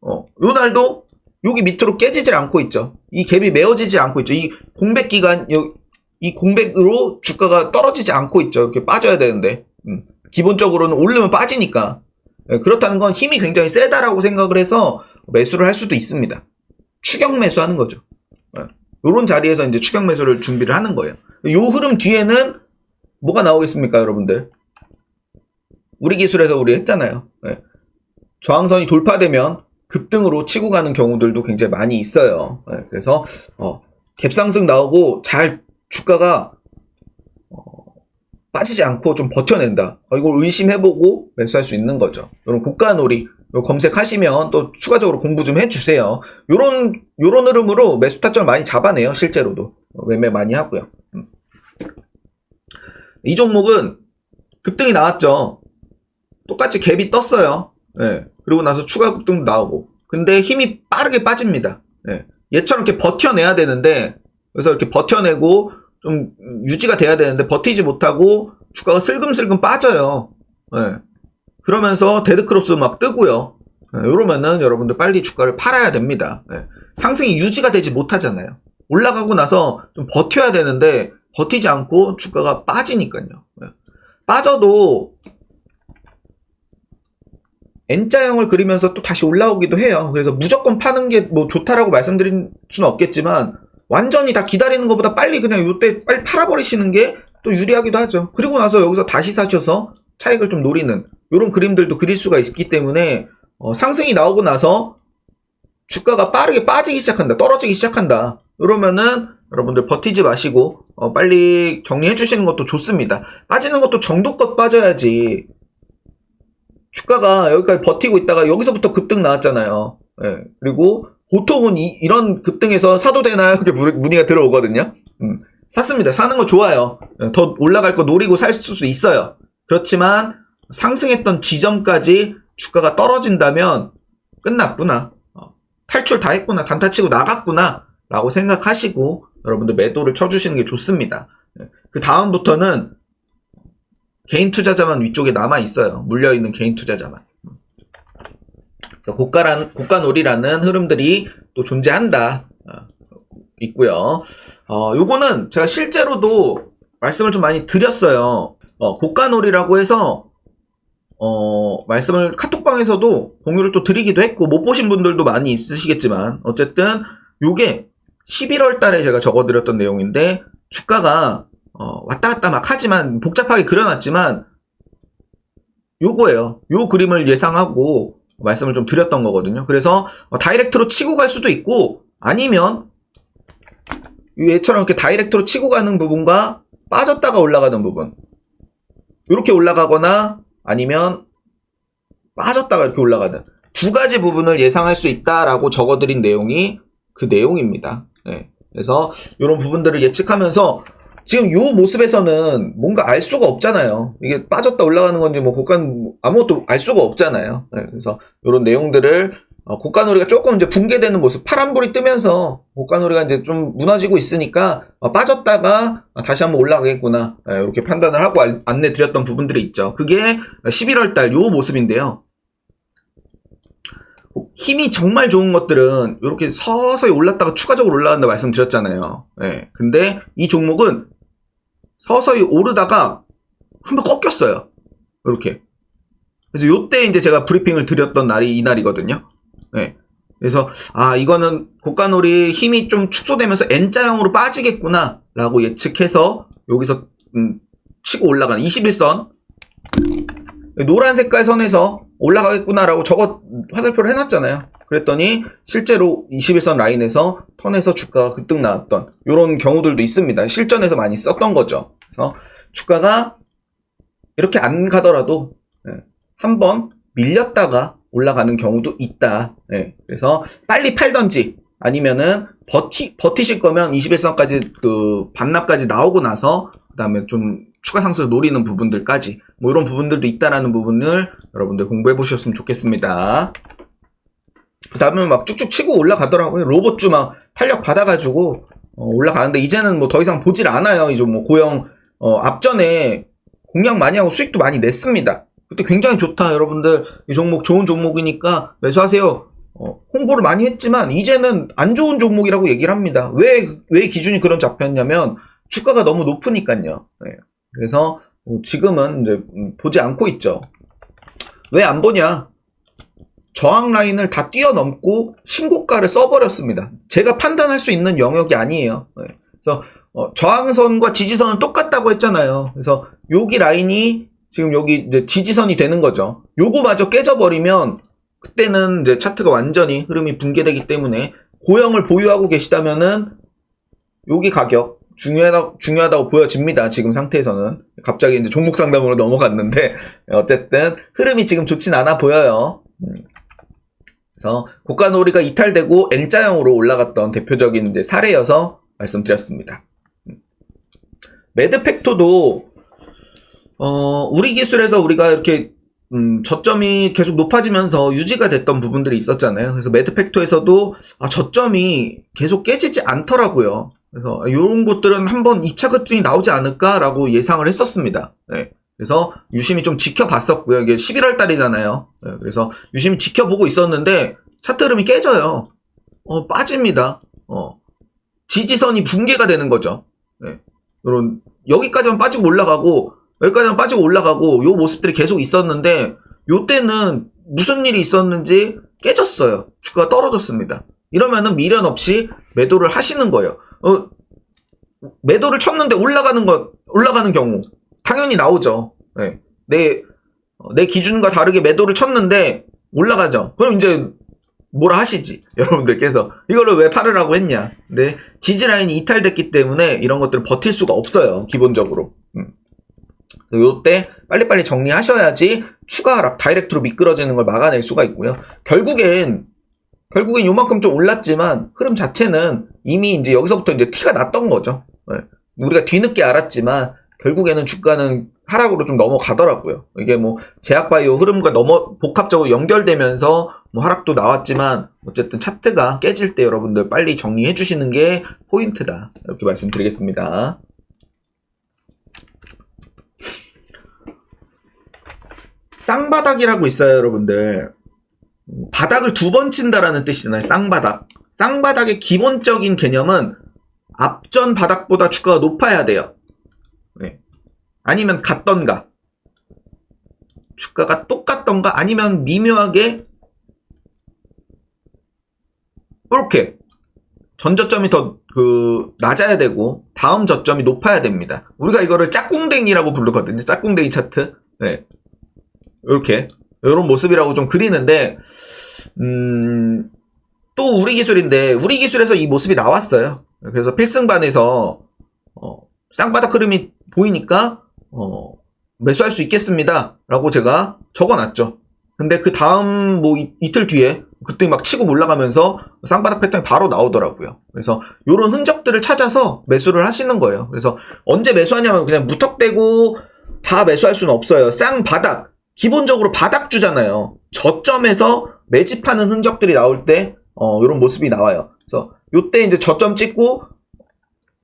요 날도 여기 밑으로 깨지질 않고 있죠. 이 갭이 메워지지 않고 있죠. 이 공백 기간, 이 공백으로 주가가 떨어지지 않고 있죠. 이렇게 빠져야 되는데, 기본적으로는 오르면 빠지니까. 그렇다는 건 힘이 굉장히 세다라고 생각을 해서 매수를 할 수도 있습니다. 추격 매수하는 거죠. 요런 자리에서 이제 추격 매수를 준비를 하는 거예요. 요 흐름 뒤에는 뭐가 나오겠습니까, 여러분들? 우리 기술에서 우리 했잖아요. 저항선이 돌파되면 급등으로 치고 가는 경우들도 굉장히 많이 있어요. 그래서 갭상승 나오고 잘 주가가 빠지지 않고 좀 버텨낸다. 이걸 의심해보고 매수할 수 있는 거죠. 이런 고가놀이 검색하시면 또 추가적으로 공부 좀 해주세요. 요런 흐름으로 매수 타점을 많이 잡아내요. 실제로도 매매 많이 하고요. 이 종목은 급등이 나왔죠. 똑같이 갭이 떴어요. 그리고 나서 추가 급등도 나오고. 근데 힘이 빠르게 빠집니다. 얘처럼 이렇게 버텨내야 되는데, 그래서 이렇게 버텨내고 좀 유지가 돼야 되는데 버티지 못하고 주가가 슬금슬금 빠져요. 그러면서 데드크로스 막 뜨고요. 이러면은 여러분들 빨리 주가를 팔아야 됩니다. 상승이 유지가 되지 못하잖아요. 올라가고 나서 좀 버텨야 되는데 버티지 않고 주가가 빠지니까요. 빠져도 N자형을 그리면서 또 다시 올라오기도 해요. 그래서 무조건 파는 게 뭐 좋다라고 말씀드릴 수는 없겠지만, 완전히 다 기다리는 것보다 빨리 그냥 요때 빨리 팔아버리시는 게 또 유리하기도 하죠. 그리고 나서 여기서 다시 사셔서 차익을 좀 노리는 요런 그림들도 그릴 수가 있기 때문에, 상승이 나오고 나서 주가가 빠르게 빠지기 시작한다, 떨어지기 시작한다, 이러면은 여러분들 버티지 마시고 빨리 정리해 주시는 것도 좋습니다. 빠지는 것도 정도껏 빠져야지. 주가가 여기까지 버티고 있다가 여기서부터 급등 나왔잖아요. 그리고 보통은 이런 급등에서 사도 되나요? 이렇게 문의가 들어오거든요. 샀습니다. 사는 거 좋아요. 더 올라갈 거 노리고 살 수도 있어요. 그렇지만 상승했던 지점까지 주가가 떨어진다면 끝났구나, 탈출 다 했구나, 단타 치고 나갔구나 라고 생각하시고 여러분들 매도를 쳐주시는 게 좋습니다. 그 다음부터는 개인 투자자만 위쪽에 남아있어요. 물려있는 개인 투자자만. 그래서 고가놀이라는 흐름들이 또 존재한다. 있고요. 요거는 제가 실제로도 말씀을 좀 많이 드렸어요. 고가놀이라고 해서 말씀을 카톡방에서도 공유를 또 드리기도 했고, 못 보신 분들도 많이 있으시겠지만, 어쨌든 요게 11월 달에 제가 적어드렸던 내용인데, 주가가 왔다 갔다 막 하지만, 복잡하게 그려놨지만 요거예요. 요 그림을 예상하고 말씀을 좀 드렸던 거거든요. 그래서 다이렉트로 치고 갈 수도 있고, 아니면 얘처럼 이렇게 다이렉트로 치고 가는 부분과 빠졌다가 올라가는 부분, 이렇게 올라가거나 아니면 빠졌다가 이렇게 올라가는 두 가지 부분을 예상할 수 있다라고 적어드린 내용이 그 내용입니다. 그래서 이런 부분들을 예측하면서 지금 요 모습에서는 뭔가 알 수가 없잖아요. 이게 빠졌다 올라가는 건지 뭐 고가는 아무것도 알 수가 없잖아요. 그래서 이런 내용들을 고가놀이가 조금 이제 붕괴되는 모습, 파란불이 뜨면서 고가놀이가 이제 좀 무너지고 있으니까 빠졌다가 다시 한번 올라가겠구나, 이렇게 판단을 하고 안내 드렸던 부분들이 있죠. 그게 11월달 요 모습인데요. 힘이 정말 좋은 것들은 이렇게 서서히 올랐다가 추가적으로 올라간다 말씀드렸잖아요. 근데 이 종목은 서서히 오르다가 한번 꺾였어요. 이렇게. 그래서 요때 이제 제가 브리핑을 드렸던 날이 이 날이거든요. 그래서 이거는 고가놀이 힘이 좀 축소되면서 N자형으로 빠지겠구나 라고 예측해서 여기서 치고 올라가는 21선 노란 색깔 선에서 올라가겠구나 라고 화살표를 해놨잖아요. 그랬더니 실제로 21선 라인에서 턴에서 주가가 급등 나왔던 이런 경우들도 있습니다. 실전에서 많이 썼던 거죠. 그래서 주가가 이렇게 안 가더라도 한번 밀렸다가 올라가는 경우도 있다. 그래서 빨리 팔던지 아니면은 버티실 거면 21선까지 그 반납까지 나오고 나서 그 다음에 좀 추가 상승을 노리는 부분들까지 뭐 이런 부분들도 있다라는 부분을 여러분들 공부해 보셨으면 좋겠습니다. 그 다음에 막 쭉쭉 치고 올라가더라고요. 로봇주 막 탄력 받아가지고 올라가는데 이제는 뭐 더 이상 보질 않아요. 이제 뭐 고영 앞전에 공략 많이 하고 수익도 많이 냈습니다. 그때 굉장히 좋다. 여러분들 이 종목 좋은 종목이니까 매수하세요. 홍보를 많이 했지만 이제는 안 좋은 종목이라고 얘기를 합니다. 왜 기준이 그런 잡혔냐면 주가가 너무 높으니까요. 그래서 지금은 이제 보지 않고 있죠. 왜 안 보냐? 저항 라인을 다 뛰어넘고 신고가를 써버렸습니다. 제가 판단할 수 있는 영역이 아니에요. 그래서 저항선과 지지선은 똑같다고 했잖아요. 그래서 여기 라인이 지금 여기 이제 지지선이 되는 거죠. 요거마저 깨져버리면 그때는 이제 차트가 완전히 흐름이 붕괴되기 때문에 고영을 보유하고 계시다면은 여기 가격 중요하다고 보여집니다. 지금 상태에서는. 갑자기 이제 종목 상담으로 넘어갔는데 어쨌든 흐름이 지금 좋진 않아 보여요. 그래서 고가놀이가 이탈되고 N자형으로 올라갔던 대표적인 이제 사례여서 말씀드렸습니다. 매드팩토도 우리 기술에서 우리가 이렇게 저점이 계속 높아지면서 유지가 됐던 부분들이 있었잖아요. 그래서 매드팩토에서도 저점이 계속 깨지지 않더라고요. 그래서 이런 것들은 한번 2차 급등이 나오지 않을까라고 예상을 했었습니다. 그래서 유심히 좀 지켜봤었고요. 이게 11월 달이잖아요. 그래서 유심히 지켜보고 있었는데 차트 흐름이 깨져요. 빠집니다. 지지선이 붕괴가 되는 거죠. 이런 여기까지만 빠지고 올라가고 여기까지만 빠지고 올라가고 요 모습들이 계속 있었는데 요때는 무슨 일이 있었는지 깨졌어요. 주가가 떨어졌습니다. 이러면은 미련 없이 매도를 하시는 거예요. 매도를 쳤는데 올라가는 경우 당연히 나오죠. 내 기준과 다르게 매도를 쳤는데 올라가죠. 그럼 이제 뭐라 하시지? 여러분들께서 이거를 왜 팔으라고 했냐? 근데 지지라인이 이탈됐기 때문에 이런 것들을 버틸 수가 없어요. 기본적으로. 요때 빨리빨리 정리하셔야지 추가 하락 다이렉트로 미끄러지는 걸 막아낼 수가 있고요. 결국엔 요만큼 좀 올랐지만 흐름 자체는 이미 이제 여기서부터 이제 티가 났던 거죠. 우리가 뒤늦게 알았지만 결국에는 주가는 하락으로 좀 넘어가더라고요. 이게 뭐 제약바이오 흐름과 복합적으로 연결되면서 뭐 하락도 나왔지만 어쨌든 차트가 깨질 때 여러분들 빨리 정리해 주시는 게 포인트다. 이렇게 말씀드리겠습니다. 쌍바닥이라고 있어요, 여러분들. 바닥을 두 번 친다라는 뜻이잖아요. 쌍바닥. 쌍바닥의 기본적인 개념은 앞전 바닥보다 주가가 높아야 돼요. 아니면 같던가 주가가 똑같던가 아니면 미묘하게 이렇게 전저점이 더 낮아야 되고 다음 저점이 높아야 됩니다. 우리가 이거를 짝꿍댕이라고 부르거든요. 짝꿍댕이 차트. 이렇게 이런 모습이라고 좀 그리는데 또 우리 기술인데 우리 기술에서 이 모습이 나왔어요. 그래서 필승반에서 쌍바닥 흐름이 보이니까 매수할 수 있겠습니다 라고 제가 적어놨죠. 근데 그 다음 뭐 이틀 뒤에 그때 막 치고 올라가면서 쌍바닥 패턴이 바로 나오더라고요. 그래서 요런 흔적들을 찾아서 매수를 하시는 거예요. 그래서 언제 매수하냐면 그냥 무턱대고 다 매수할 수는 없어요. 쌍바닥 기본적으로 바닥주잖아요. 저점에서 매집하는 흔적들이 나올 때 요런 모습이 나와요. 그래서 요때 이제 저점 찍고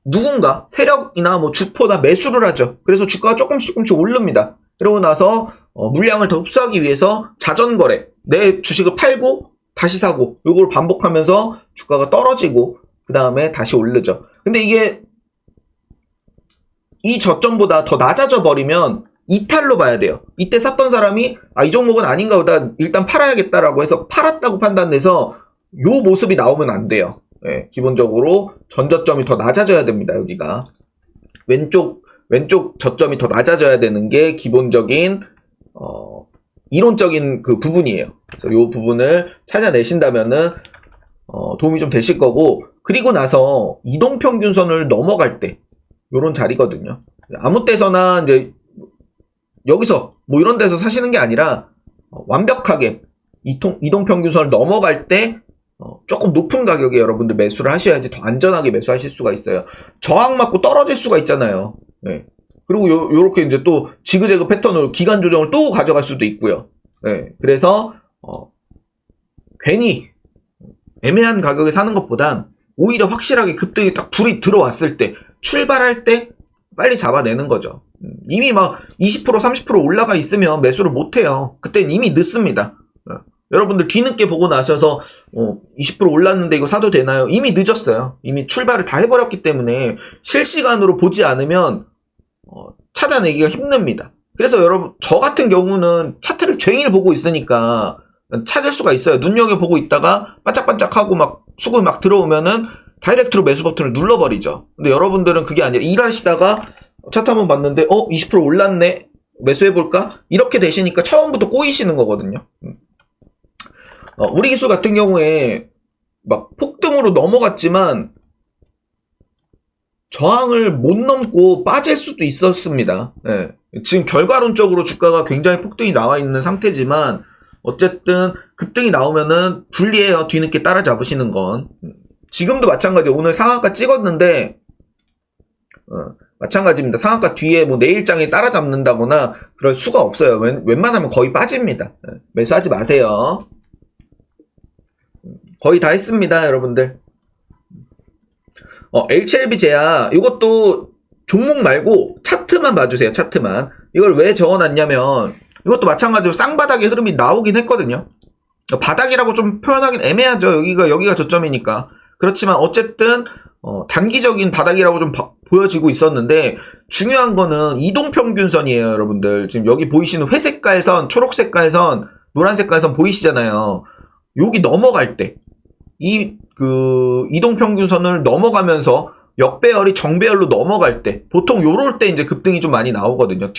누군가 세력이나 뭐 주포나 매수를 하죠. 그래서 주가가 조금씩 오릅니다. 그러고 나서 물량을 더 흡수하기 위해서 자전거래, 내 주식을 팔고 다시 사고 요걸 반복하면서 주가가 떨어지고 그 다음에 다시 오르죠. 근데 이게 이 저점보다 더 낮아져 버리면 이탈로 봐야 돼요. 이때 샀던 사람이 이 종목은 아닌가 보다 일단 팔아야겠다라고 해서 팔았다고 판단돼서 요 모습이 나오면 안 돼요. 기본적으로 전저점이 더 낮아져야 됩니다. 여기가 왼쪽 저점이 더 낮아져야 되는 게 기본적인 이론적인 그 부분이에요. 그래서 요 부분을 찾아내신다면은 도움이 좀 되실 거고, 그리고 나서 이동평균선을 넘어갈 때 요런 자리거든요. 아무 때서나 이제 여기서 뭐 이런 데서 사시는 게 아니라 완벽하게 이동평균선을 넘어갈 때 조금 높은 가격에 여러분들 매수를 하셔야지 더 안전하게 매수하실 수가 있어요. 저항 맞고 떨어질 수가 있잖아요. 네. 그리고 요렇게 이제 또 지그재그 패턴으로 기간 조정을 또 가져갈 수도 있고요. 네. 그래서 괜히 애매한 가격에 사는 것보단 오히려 확실하게 급등이 딱 불이 들어왔을 때, 출발할 때 빨리 잡아내는 거죠. 이미 막 20% 30% 올라가 있으면 매수를 못해요. 그땐 이미 늦습니다. 여러분들 뒤늦게 보고 나셔서 20% 올랐는데 이거 사도 되나요? 이미 늦었어요. 이미 출발을 다 해버렸기 때문에 실시간으로 보지 않으면 찾아내기가 힘듭니다. 그래서 여러분, 저 같은 경우는 차트를 종일 보고 있으니까 찾을 수가 있어요. 눈여겨보고 있다가 반짝반짝하고 막 수급이 막 들어오면은 다이렉트로 매수 버튼을 눌러버리죠. 근데 여러분들은 그게 아니라 일하시다가 차트 한번 봤는데 20% 올랐네, 매수해볼까? 이렇게 되시니까 처음부터 꼬이시는 거거든요. 우리 기술 같은 경우에 막 폭등으로 넘어갔지만 저항을 못 넘고 빠질 수도 있었습니다. 예. 지금 결과론적으로 주가가 굉장히 폭등이 나와 있는 상태지만 어쨌든 급등이 나오면은 불리해요. 뒤늦게 따라잡으시는 건. 지금도 마찬가지예요. 오늘 상한가 찍었는데 마찬가지입니다. 상한가 뒤에 뭐 내일장에 따라잡는다거나 그럴 수가 없어요. 웬만하면 거의 빠집니다. 매수하지 마세요. 거의 다 했습니다, 여러분들. HLB 제야, 이것도 종목 말고 차트만 봐주세요. 차트만. 이걸 왜 적어놨냐면 이것도 마찬가지로 쌍바닥의 흐름이 나오긴 했거든요. 바닥이라고 좀 표현하긴 애매하죠. 여기가 저점이니까. 그렇지만 어쨌든 단기적인 바닥이라고 좀 보여지고 있었는데, 중요한 거는 이동평균선이에요, 여러분들. 지금 여기 보이시는 회색깔 선, 초록색깔 선, 노란색깔 선 보이시잖아요. 여기 넘어갈 때, 이동평균선을 넘어가면서 역배열이 정배열로 넘어갈 때, 보통 요럴 때 이제 급등이 좀 많이 나오거든요.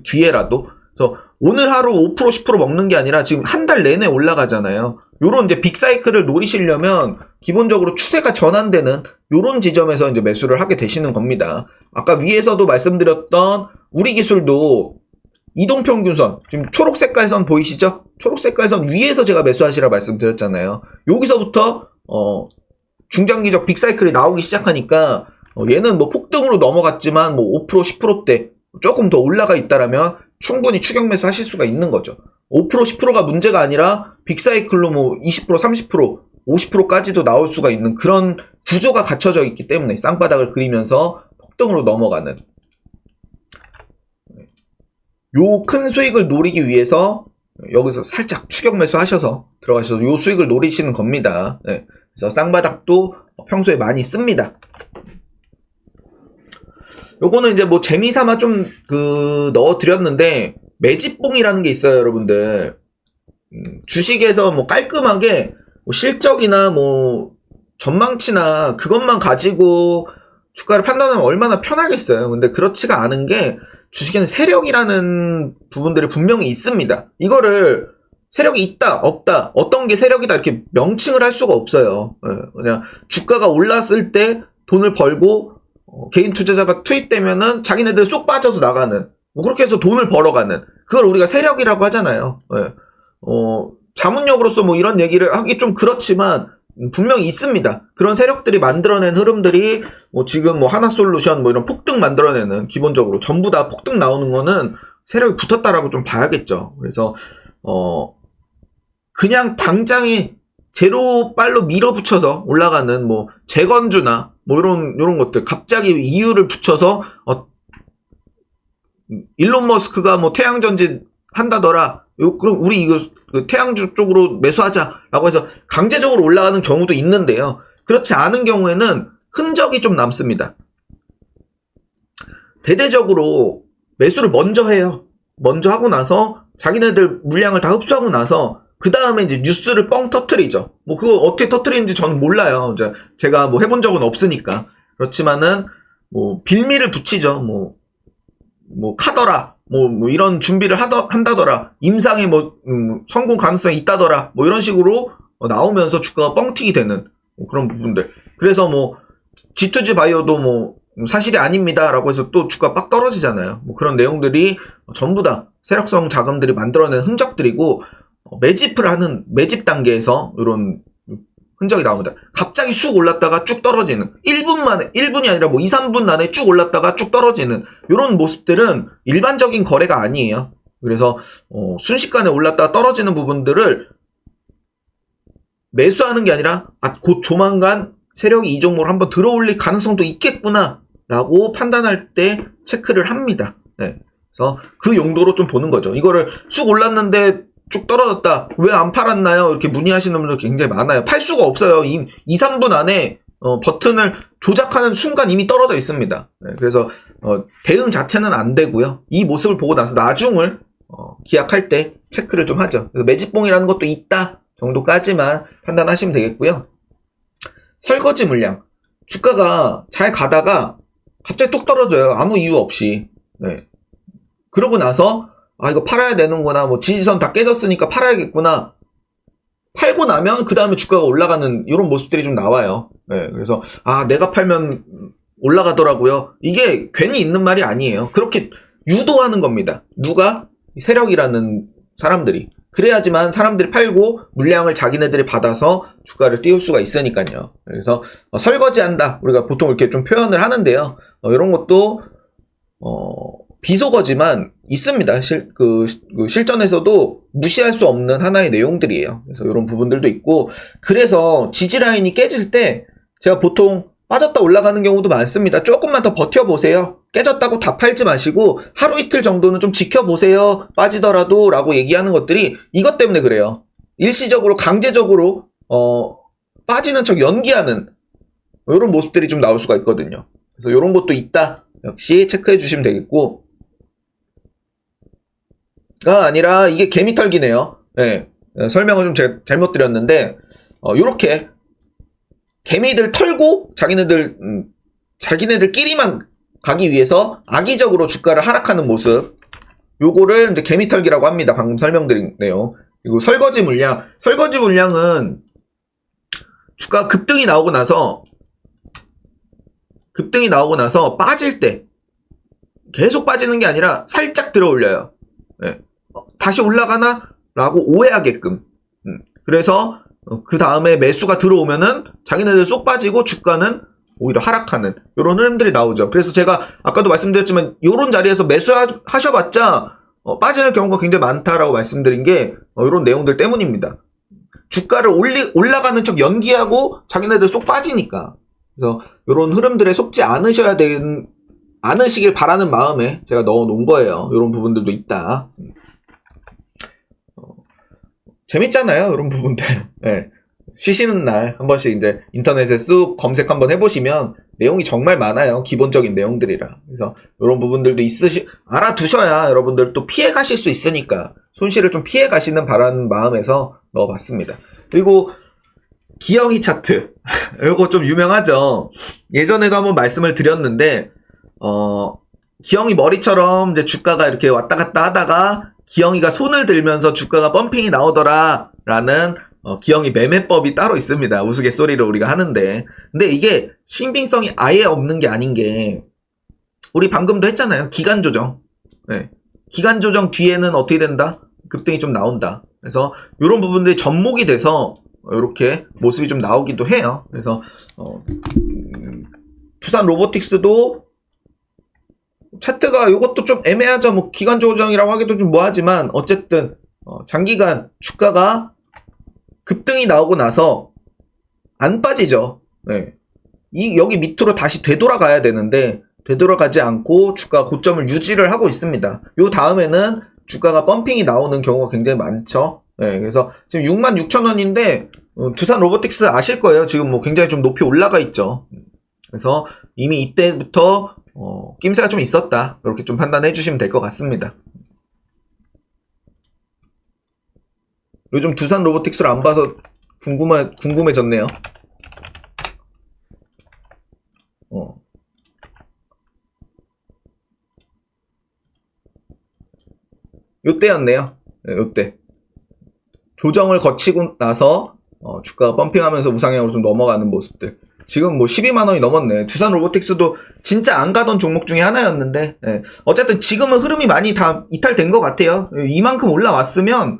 뒤에라도. 그래서 오늘 하루 5% 10% 먹는 게 아니라 지금 한 달 내내 올라가잖아요. 요런 이제 빅사이클을 노리시려면 기본적으로 추세가 전환되는 요런 지점에서 이제 매수를 하게 되시는 겁니다. 아까 위에서도 말씀드렸던 우리 기술도 이동평균선, 지금 초록색깔 선 보이시죠? 초록색깔 선 위에서 제가 매수하시라 말씀드렸잖아요. 여기서부터 중장기적 빅사이클이 나오기 시작하니까 얘는 뭐 폭등으로 넘어갔지만 뭐 5% 10%대 조금 더 올라가 있다라면 충분히 추격 매수 하실 수가 있는 거죠. 5% 10%가 문제가 아니라 빅사이클로 뭐 20% 30% 50%까지도 나올 수가 있는 그런 구조가 갖춰져 있기 때문에 쌍바닥을 그리면서 폭등으로 넘어가는 요 큰 수익을 노리기 위해서 여기서 살짝 추격 매수 하셔서 들어가셔서 요 수익을 노리시는 겁니다. 네. 그래서 쌍바닥도 평소에 많이 씁니다. 요거는 이제 뭐 재미삼아 좀 넣어드렸는데, 매집봉이라는 게 있어요, 여러분들. 주식에서 뭐 깔끔하게 뭐 실적이나 뭐 전망치나 그것만 가지고 주가를 판단하면 얼마나 편하겠어요. 근데 그렇지가 않은 게, 주식에는 세력이라는 부분들이 분명히 있습니다. 이거를 세력이 있다, 없다, 어떤 게 세력이다 이렇게 명칭을 할 수가 없어요. 그냥 주가가 올랐을 때 돈을 벌고 개인 투자자가 투입되면은 자기네들 쏙 빠져서 나가는, 뭐 그렇게 해서 돈을 벌어가는, 그걸 우리가 세력이라고 하잖아요. 자문력으로서 뭐 이런 얘기를 하기 좀 그렇지만 분명히 있습니다. 그런 세력들이 만들어낸 흐름들이 뭐 지금 뭐 하나솔루션 뭐 이런 폭등 만들어내는, 기본적으로 전부 다 폭등 나오는 거는 세력이 붙었다라고 좀 봐야겠죠. 그래서 그냥 당장에 제로발로 밀어붙여서 올라가는 뭐 재건주나 뭐 이런 것들, 갑자기 이유를 붙여서 일론 머스크가 뭐 태양전지 한다더라, 그럼 우리 이거 태양주 쪽으로 매수하자라고 해서 강제적으로 올라가는 경우도 있는데요. 그렇지 않은 경우에는 흔적이 좀 남습니다. 대대적으로 매수를 먼저 해요. 먼저 하고 나서 자기네들 물량을 다 흡수하고 나서 그 다음에 이제 뉴스를 뻥 터트리죠. 뭐 그거 어떻게 터트리는지 저는 몰라요. 이제 제가 뭐 해본 적은 없으니까. 그렇지만은 뭐 빌미를 붙이죠. 뭐 카더라, 뭐 이런 준비를 한다더라. 임상에 성공 가능성이 있다더라. 뭐 이런 식으로 나오면서 주가가 뻥튀기 되는 그런 부분들. 그래서 G2G 바이오도 사실이 아닙니다라고 해서 또 주가 빡 떨어지잖아요. 그런 내용들이 전부 다 세력성 자금들이 만들어낸 흔적들이고, 매집을 하는 매집 단계에서 이런 흔적이 나옵니다. 갑자기 쑥 올랐다가 쭉 떨어지는, 1분 만에, 1분이 아니라 2, 3분 안에 쭉 올랐다가 쭉 떨어지는 이런 모습들은 일반적인 거래가 아니에요. 그래서 순식간에 올랐다가 떨어지는 부분들을 매수하는 게 아니라 곧 조만간 세력이 이 종목을 한번 들어올릴 가능성도 있겠구나 라고 판단할 때 체크를 합니다. 네. 그래서 그 용도로 좀 보는 거죠. 이거를 쑥 올랐는데 쭉 떨어졌다. 왜 안 팔았나요? 이렇게 문의하시는 분들 굉장히 많아요. 팔 수가 없어요. 2, 3분 안에 버튼을 조작하는 순간 이미 떨어져 있습니다. 네. 그래서 대응 자체는 안 되고요. 이 모습을 보고 나서 나중을 기약할 때 체크를 좀 하죠. 그래서 매집봉이라는 것도 있다 정도까지만 판단하시면 되겠고요. 설거지 물량. 주가가 잘 가다가 갑자기 뚝 떨어져요. 아무 이유 없이. 네. 그러고 나서 이거 팔아야 되는구나. 지지선 다 깨졌으니까 팔아야겠구나. 팔고 나면 그 다음에 주가가 올라가는 이런 모습들이 좀 나와요. 네. 그래서 내가 팔면 올라가더라고요. 이게 괜히 있는 말이 아니에요. 그렇게 유도하는 겁니다. 누가? 세력이라는 사람들이. 그래야지만 사람들이 팔고 물량을 자기네들이 받아서 주가를 띄울 수가 있으니까요. 그래서 설거지한다. 우리가 보통 이렇게 좀 표현을 하는데요. 이런 것도 비속어지만 있습니다. 실전에서도 무시할 수 없는 하나의 내용들이에요. 그래서 이런 부분들도 있고, 그래서 지지라인이 깨질 때 제가 보통 빠졌다 올라가는 경우도 많습니다. 조금만 더 버텨보세요. 깨졌다고 다 팔지 마시고 하루 이틀 정도는 좀 지켜보세요. 빠지더라도 라고 얘기하는 것들이 이것 때문에 그래요. 일시적으로 강제적으로 빠지는 척 연기하는 이런 모습들이 좀 나올 수가 있거든요. 그래서 이런 것도 있다. 역시 체크해 주시면 되겠고, 아니라 이게 개미털기네요. 네. 설명을 좀 제가 잘못 드렸는데 요렇게 개미들 털고 자기네들끼리만 가기 위해서 악의적으로 주가를 하락하는 모습, 요거를 이제 개미털기라고 합니다. 방금 설명드린 내용. 그리고 설거지 물량은 주가 급등이 나오고 나서 빠질 때 계속 빠지는 게 아니라 살짝 들어 올려요. 네. 다시 올라가나? 라고 오해하게끔. 그래서 그 다음에 매수가 들어오면은 자기네들 쏙 빠지고 주가는 오히려 하락하는 이런 흐름들이 나오죠. 그래서 제가 아까도 말씀드렸지만 이런 자리에서 매수하셔봤자 빠지는 경우가 굉장히 많다라고 말씀드린 게 이런 내용들 때문입니다. 주가를 올라가는 척 연기하고 자기네들 쏙 빠지니까. 그래서 이런 흐름들에 속지 않으시길 바라는 마음에 제가 넣어놓은 거예요. 이런 부분들도 있다. 재밌잖아요, 이런 부분들. 네. 쉬시는 날 한 번씩 이제 인터넷에 쑥 검색 한번 해보시면 내용이 정말 많아요. 기본적인 내용들이라. 그래서 이런 부분들도 알아두셔야 여러분들 또 피해 가실 수 있으니까 손실을 좀 피해 가시는 바라는 마음에서 넣어봤습니다. 그리고 기영이 차트. 이거 좀 유명하죠. 예전에도 한번 말씀을 드렸는데, 기영이 머리처럼 이제 주가가 이렇게 왔다 갔다 하다가 기영이가 손을 들면서 주가가 펌핑이 나오더라 라는 기영이 매매법이 따로 있습니다. 우스갯소리를 우리가 하는데, 근데 이게 신빙성이 아예 없는 게 아닌 게, 우리 방금도 했잖아요. 기간 조정. 네. 기간 조정 뒤에는 어떻게 된다? 급등이 좀 나온다. 그래서 이런 부분들이 접목이 돼서 이렇게 모습이 좀 나오기도 해요. 그래서 두산 로보틱스도 차트가 이것도 좀 애매하죠. 기간 조정이라고 하기도 좀 뭐하지만 어쨌든 장기간 주가가 급등이 나오고 나서 안 빠지죠. 네. 여기 밑으로 다시 되돌아가야 되는데 되돌아가지 않고 주가 고점을 유지를 하고 있습니다. 요 다음에는 주가가 펌핑이 나오는 경우가 굉장히 많죠. 네. 그래서 지금 66,000원인데 두산 로보틱스 아실 거예요. 지금 굉장히 좀 높이 올라가 있죠. 그래서 이미 이때부터 낌새가 좀 있었다. 이렇게 좀 판단해 주시면 될 것 같습니다. 요즘 두산 로보틱스를 안 봐서 궁금해졌네요. 요때였네요. 네, 요때. 조정을 거치고 나서 주가가 펌핑하면서 우상향으로 좀 넘어가는 모습들. 지금 뭐 12만원이 넘었네. 두산 로보틱스도 진짜 안 가던 종목 중에 하나였는데, 예. 어쨌든 지금은 흐름이 많이 다 이탈된 것 같아요. 이만큼 올라왔으면,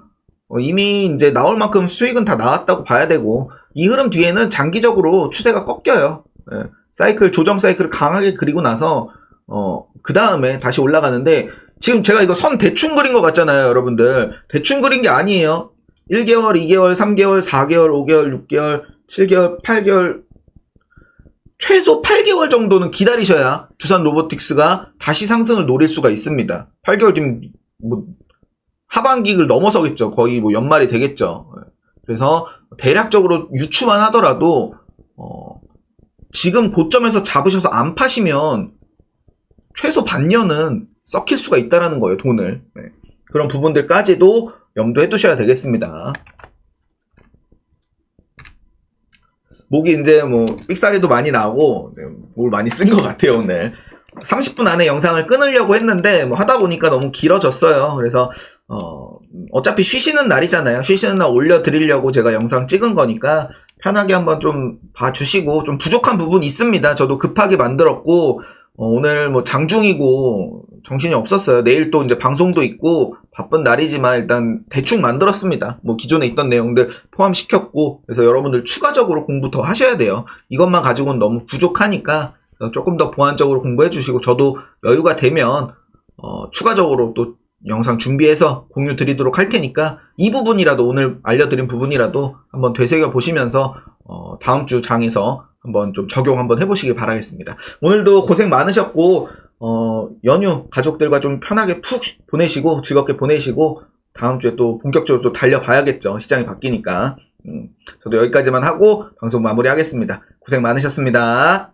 이미 이제 나올 만큼 수익은 다 나왔다고 봐야 되고, 이 흐름 뒤에는 장기적으로 추세가 꺾여요. 예. 사이클, 조정 사이클을 강하게 그리고 나서, 그 다음에 다시 올라가는데, 지금 제가 이거 선 대충 그린 것 같잖아요, 여러분들. 대충 그린 게 아니에요. 1개월, 2개월, 3개월, 4개월, 5개월, 6개월, 7개월, 8개월, 최소 8개월 정도는 기다리셔야 두산 로보틱스가 다시 상승을 노릴 수가 있습니다. 8개월 뒤면 뭐 하반기를 넘어서겠죠. 거의 뭐 연말이 되겠죠. 그래서 대략적으로 유추만 하더라도 지금 고점에서 잡으셔서 안 파시면 최소 반년은 썩힐 수가 있다라는 거예요. 돈을. 네. 그런 부분들까지도 염두해 두셔야 되겠습니다. 목이 이제 뭐 삑사리도 많이 나고 뭘 많이 쓴 것 같아요. 오늘 30분 안에 영상을 끊으려고 했는데 뭐 하다 보니까 너무 길어졌어요. 그래서 어차피 쉬시는 날이잖아요. 쉬시는 날 올려드리려고 제가 영상 찍은 거니까 편하게 한번 좀 봐주시고, 좀 부족한 부분이 있습니다. 저도 급하게 만들었고 오늘 뭐 장중이고 정신이 없었어요. 내일 또 이제 방송도 있고 바쁜 날이지만 일단 대충 만들었습니다. 뭐 기존에 있던 내용들 포함시켰고, 그래서 여러분들 추가적으로 공부 더 하셔야 돼요. 이것만 가지고는 너무 부족하니까 조금 더 보완적으로 공부해 주시고, 저도 여유가 되면 추가적으로 또 영상 준비해서 공유 드리도록 할 테니까 이 부분이라도, 오늘 알려드린 부분이라도 한번 되새겨 보시면서 다음 주 장에서 한번 좀 적용 한번 해보시길 바라겠습니다. 오늘도 고생 많으셨고 연휴 가족들과 좀 편하게 푹 보내시고 즐겁게 보내시고, 다음 주에 또 본격적으로 또 달려봐야겠죠. 시장이 바뀌니까. 저도 여기까지만 하고 방송 마무리하겠습니다. 고생 많으셨습니다.